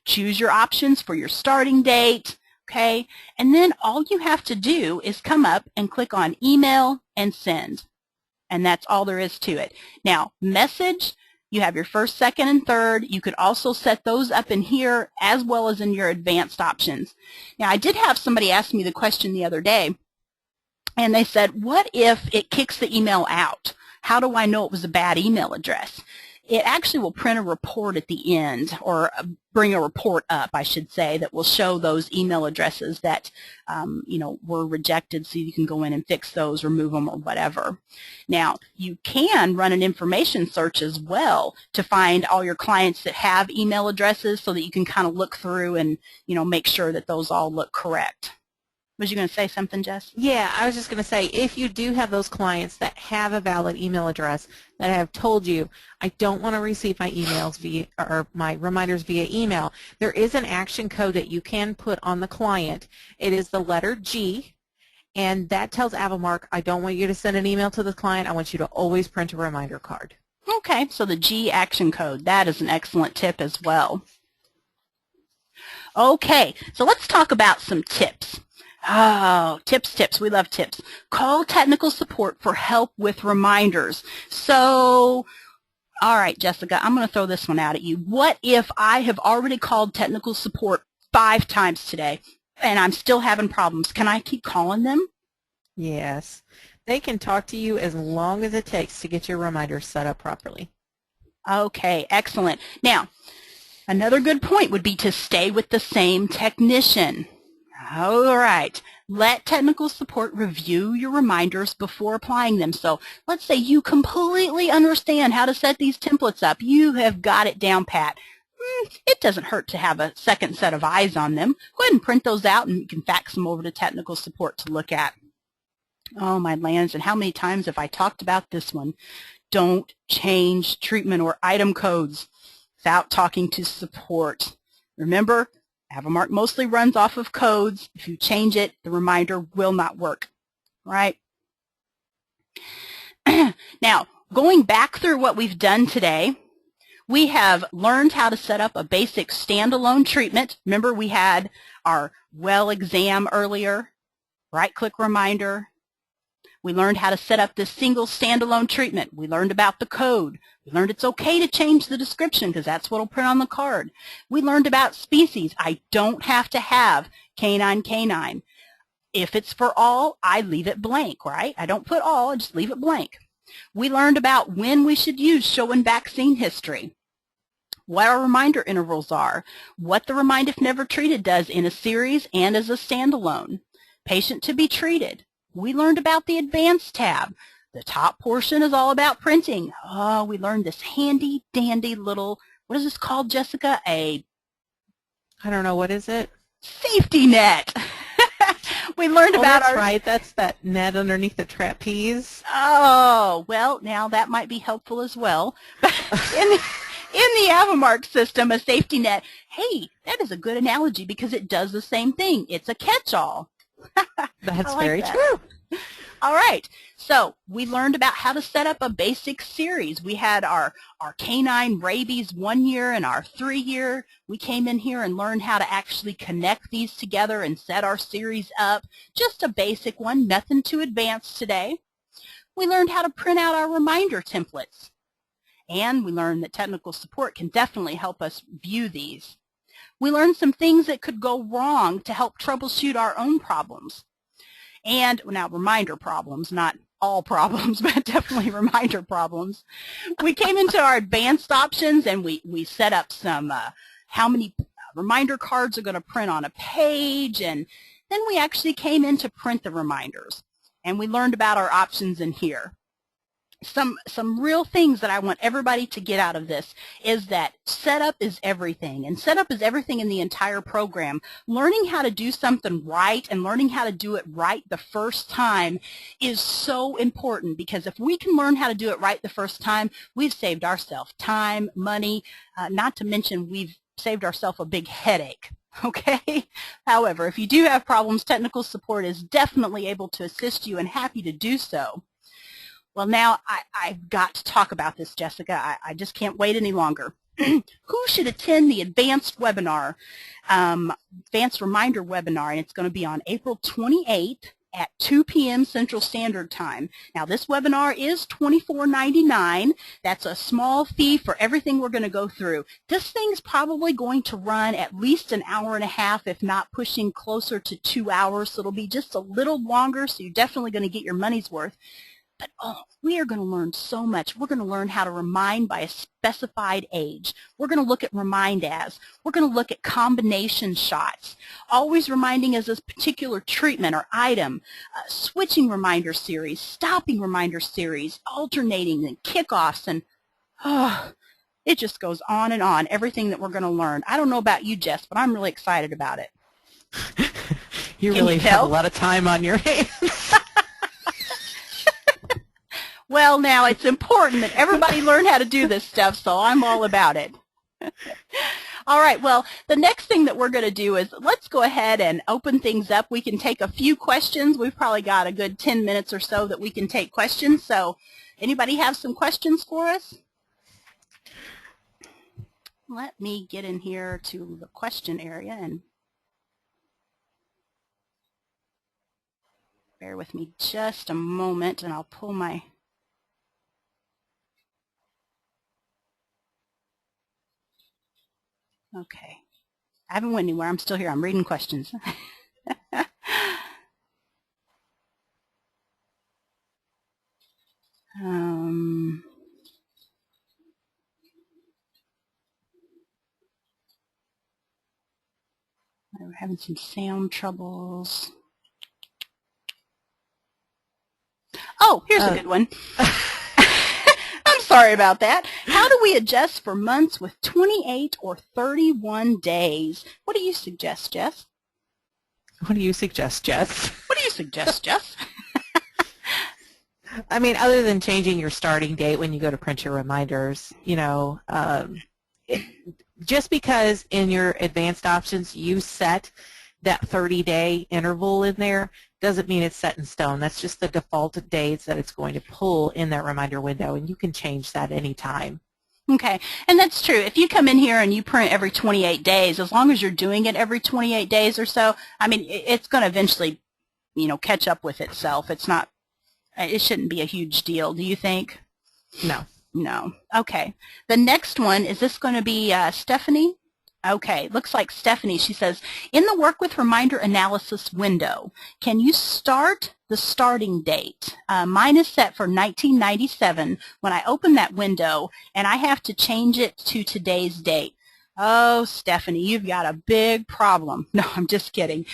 choose your options for your starting date, okay? And then all you have to do is come up and click on Email and Send. and that's all there is to it. Now, message, you have your first, second, and third. You could also set those up in here as well as in your advanced options. Now, I did have somebody ask me the question the other day, and they said, what if it kicks the email out? How do I know it was a bad email address? It actually will print a report at the end, or bring a report up, I should say, that will show those email addresses that were rejected, so you can go in and fix those, remove them, or whatever. Now, you can run an information search as well to find all your clients that have email addresses, so that you can kind of look through and make sure that those all look correct. Was you going to say something, Jess? Yeah, I was just going to say, if you do have those clients that have a valid email address that have told you, I don't want to receive my emails via, or my reminders via email, there is an action code that you can put on the client. It is the letter G, and that tells AVImark, I don't want you to send an email to the client. I want you to always print a reminder card. Okay, so the G action code, that is an excellent tip as well. Okay, so let's talk about some tips. Oh, tips. We love tips. Call technical support for help with reminders. So, all right, Jessica, I'm going to throw this one out at you. What if I have already called technical support 5 times today and I'm still having problems? Can I keep calling them? Yes. They can talk to you as long as it takes to get your reminders set up properly. Okay, excellent. Now, another good point would be to stay with the same technician. All right, let technical support review your reminders before applying them. So let's say you completely understand how to set these templates up. You have got it down pat. It doesn't hurt to have a second set of eyes on them. Go ahead and print those out, and you can fax them over to technical support to look at. Oh, my lands, and how many times have I talked about this one? Don't change treatment or item codes without talking to support. Remember, AVImark mostly runs off of codes. If you change it, the reminder will not work, right? Now, going back through what we've done today, we have learned how to set up a basic standalone treatment. Remember, we had our well exam earlier, right-click reminder. We learned how to set up this single standalone treatment. We learned about the code. We learned it's okay to change the description because that's what will print on the card. We learned about species. I don't have to have canine. If it's for all, I leave it blank, right? I don't put all, I just leave it blank. We learned about when we should use showing vaccine history, what our reminder intervals are, what the Remind If Never Treated does in a series and as a standalone, patient to be treated. We learned about the Advanced tab. The top portion is all about printing. Oh, we learned this handy dandy little, what is this called, Jessica? I don't know, what is it? Safety net. We learned about that's right. That's that net underneath the trapeze. Oh, well, now that might be helpful as well. in the AVImark system, a safety net, hey, that is a good analogy because it does the same thing. It's a catch-all. That's very true. All right, so we learned about how to set up a basic series. We had our canine rabies 1 year and our 3 year. We came in here and learned how to actually connect these together and set our series up. Just a basic one, nothing too advanced today. We learned how to print out our reminder templates. And we learned that technical support can definitely help us view these. We learned some things that could go wrong to help troubleshoot our own problems. And now reminder problems, not all problems, but definitely reminder problems. We came into our advanced options and we set up some how many reminder cards are going to print on a page, and then we actually came in to print the reminders. And we learned about our options in here. Some real things that I want everybody to get out of this is that setup is everything, and setup is everything in the entire program. Learning how to do something right and learning how to do it right the first time is so important, because if we can learn how to do it right the first time, we've saved ourselves time, money, not to mention we've saved ourselves a big headache. Okay? However, if you do have problems, technical support is definitely able to assist you and happy to do so. Well, now I've got to talk about this, Jessica. I just can't wait any longer. Who should attend the advanced webinar, advanced reminder webinar, and it's going to be on April 28th at 2 p.m. Central Standard Time. Now, this webinar is $24.99. That's a small fee for everything we're going to go through. This thing's probably going to run at least an hour and a half, if not pushing closer to 2 hours. So it'll be just a little longer, so you're definitely going to get your money's worth. But we are going to learn so much. We're going to learn how to remind by a specified age. We're going to look at remind as. We're going to look at combination shots, always reminding as a particular treatment or item, switching reminder series, stopping reminder series, alternating and kickoffs, and it just goes on and on, everything that we're going to learn. I don't know about you, Jess, but I'm really excited about it. You really have a lot of time on your hands. Well, now, it's important that everybody learn how to do this stuff, so I'm all about it. All right, well, the next thing that we're going to do is let's go ahead and open things up. We can take a few questions. We've probably got a good 10 minutes or so that we can take questions. So anybody have some questions for us? Let me get in here to the question area and bear with me just a moment, and I'll pull my... Okay. I haven't went anywhere. I'm still here. I'm reading questions. We're having some sound troubles. Oh, here's a good one. Sorry about that. How do we adjust for months with 28 or 31 days? What do you suggest, Jess? What do you suggest, Jess? What do you suggest, Jess? I mean, other than changing your starting date when you go to print your reminders, you know, just because in your advanced options you set that 30-day interval in there doesn't mean it's set in stone. That's just the default dates that it's going to pull in that reminder window, and you can change that anytime. Okay, and that's true. If you come in here and you print every 28 days, as long as you're doing it every 28 days or so, I mean, it's going to eventually, you know, catch up with itself. It's not, it shouldn't be a huge deal, do you think? No. No. Okay. The next one, is this going to be Stephanie? Okay, looks like Stephanie. She says, in the work with reminder analysis window, can you start the starting date? Mine is set for 1997 when I open that window, and I have to change it to today's date. Oh, Stephanie, you've got a big problem. No, I'm just kidding.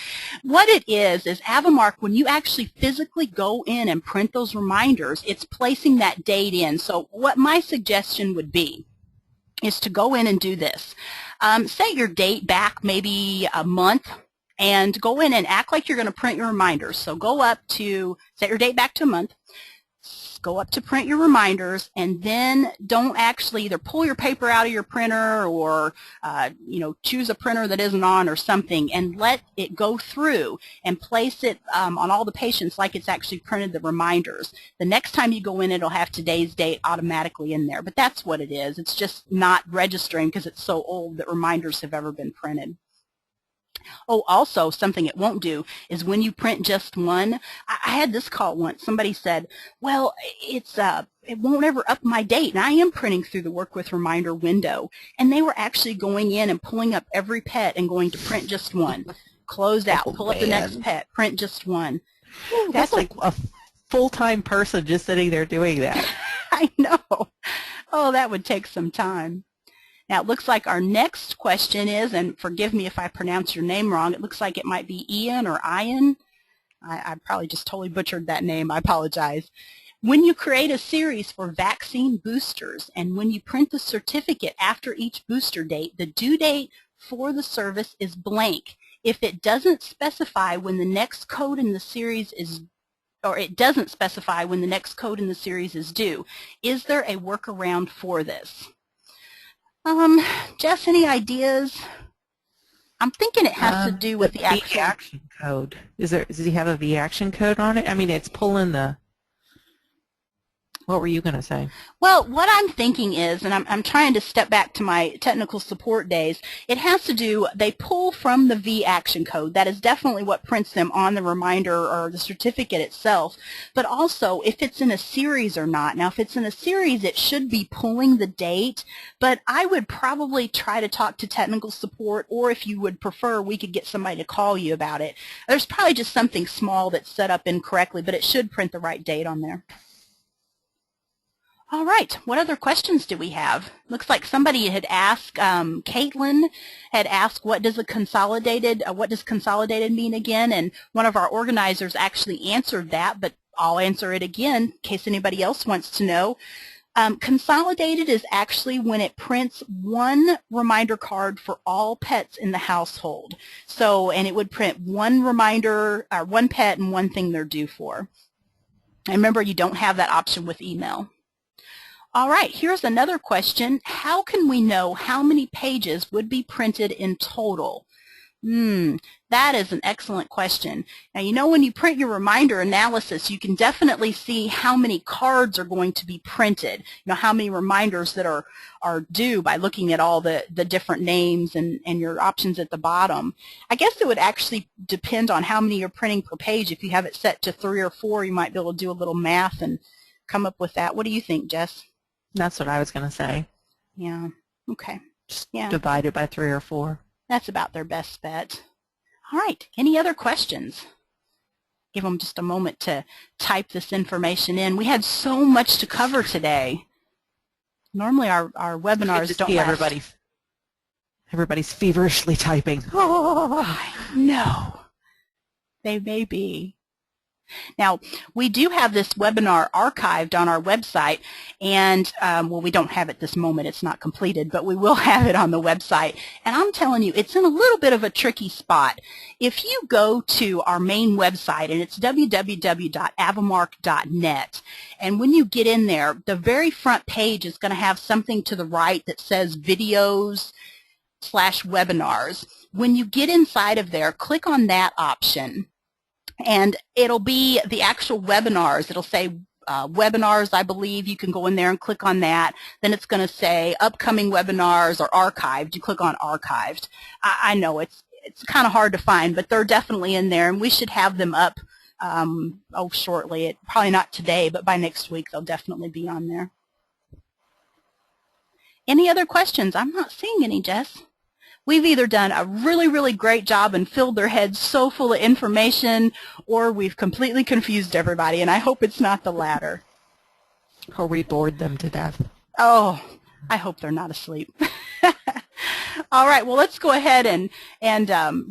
What it is Avamark, when you actually physically go in and print those reminders, it's placing that date in. So what my suggestion would be is to go in and do this. Set your date back maybe a month and go in and act like you're going to print your reminders. So go up to, set your date back to a month, go up to print your reminders, and then don't actually either pull your paper out of your printer or you know, choose a printer that isn't on or something, and let it go through and place it on all the patients like it's actually printed the reminders. The next time you go in, it'll have today's date automatically in there, but that's what it is. It's just not registering because it's so old that reminders have ever been printed. Oh, also, something it won't do is when you print just one. I had this call once. Somebody said, well, it won't ever up my date, and I am printing through the Work with Reminder window. And they were actually going in and pulling up every pet and going to print just one. Closed out, pull up the next pet, print just one. Ooh, that's like a full-time person just sitting there doing that. I know. Oh, that would take some time. Now, it looks like our next question is, and forgive me if I pronounce your name wrong, it looks like it might be Ian or Ian. I probably just totally butchered that name. I apologize. When you create a series for vaccine boosters and when you print the certificate after each booster date, the due date for the service is blank. If it doesn't specify when the next code in the series is, or it doesn't specify when the next code in the series is due, is there a workaround for this? Jess, any ideas? I'm thinking it has to do with the actual action code. Does he have a V-action code on it? I mean, it's pulling the... What were you going to say? Well, what I'm thinking is, and I'm trying to step back to my technical support days, it has to do, they pull from the V action code. That is definitely what prints them on the reminder or the certificate itself, but also if it's in a series or not. Now, if it's in a series, it should be pulling the date, but I would probably try to talk to technical support, or if you would prefer, we could get somebody to call you about it. There's probably just something small that's set up incorrectly, but it should print the right date on there. All right, what other questions do we have? Looks like somebody had asked, Caitlin had asked, what does consolidated mean again? And one of our organizers actually answered that, but I'll answer it again in case anybody else wants to know. Consolidated is actually when it prints one reminder card for all pets in the household. So, and it would print one reminder, or one pet and one thing they're due for. And remember, you don't have that option with email. All right, here's another question. How can we know how many pages would be printed in total? That is an excellent question. Now, you know, when you print your reminder analysis, you can definitely see how many cards are going to be printed, you know, how many reminders that are due by looking at all the different names and your options at the bottom. I guess it would actually depend on how many you're printing per page. If you have it set to 3 or 4, you might be able to do a little math and come up with that. What do you think, Jess? That's what I was going to say. Yeah. Okay. Just yeah. divide it by 3 or 4. That's about their best bet. All right. Any other questions? Give them just a moment to type this information in. We had so much to cover today. Normally our webinars don't last. Everybody's feverishly typing. I know. They may be. Now, we do have this webinar archived on our website, and, well, we don't have it this moment. It's not completed, but we will have it on the website. And I'm telling you, it's in a little bit of a tricky spot. If you go to our main website, and it's www.avamark.net, and when you get in there, the very front page is going to have something to the right that says videos/webinars. When you get inside of there, click on that option. And it'll be the actual webinars. It'll say webinars, I believe. You can go in there and click on that. Then it's going to say upcoming webinars or archived. You click on archived. I know it's kind of hard to find, but they're definitely in there, and we should have them up shortly. Probably not today, but by next week they'll definitely be on there. Any other questions? I'm not seeing any, Jess. We've either done a really, really great job and filled their heads so full of information, or we've completely confused everybody, and I hope it's not the latter. Or we bored them to death. Oh, I hope they're not asleep. All right, well, let's go ahead and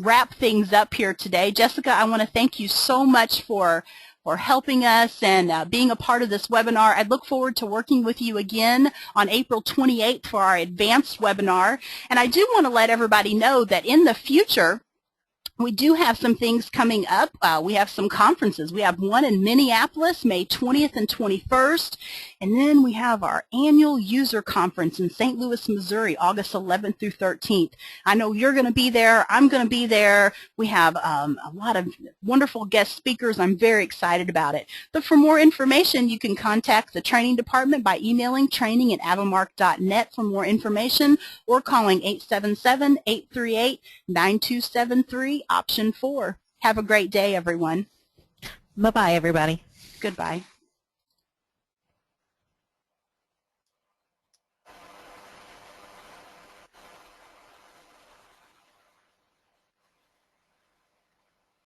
wrap things up here today. Jessica, I want to thank you so much for helping us and being a part of this webinar. I look forward to working with you again on April 28th for our advanced webinar. And I do want to let everybody know that in the future, we do have some things coming up. We have some conferences. We have one in Minneapolis, May 20th and 21st. And then we have our annual user conference in St. Louis, Missouri, August 11th through 13th. I know you're going to be there. I'm going to be there. We have a lot of wonderful guest speakers. I'm very excited about it. But for more information, you can contact the training department by emailing training@avamark.net for more information, or calling 877-838-9273. Option 4. Have a great day, everyone. Bye-bye, everybody. Goodbye.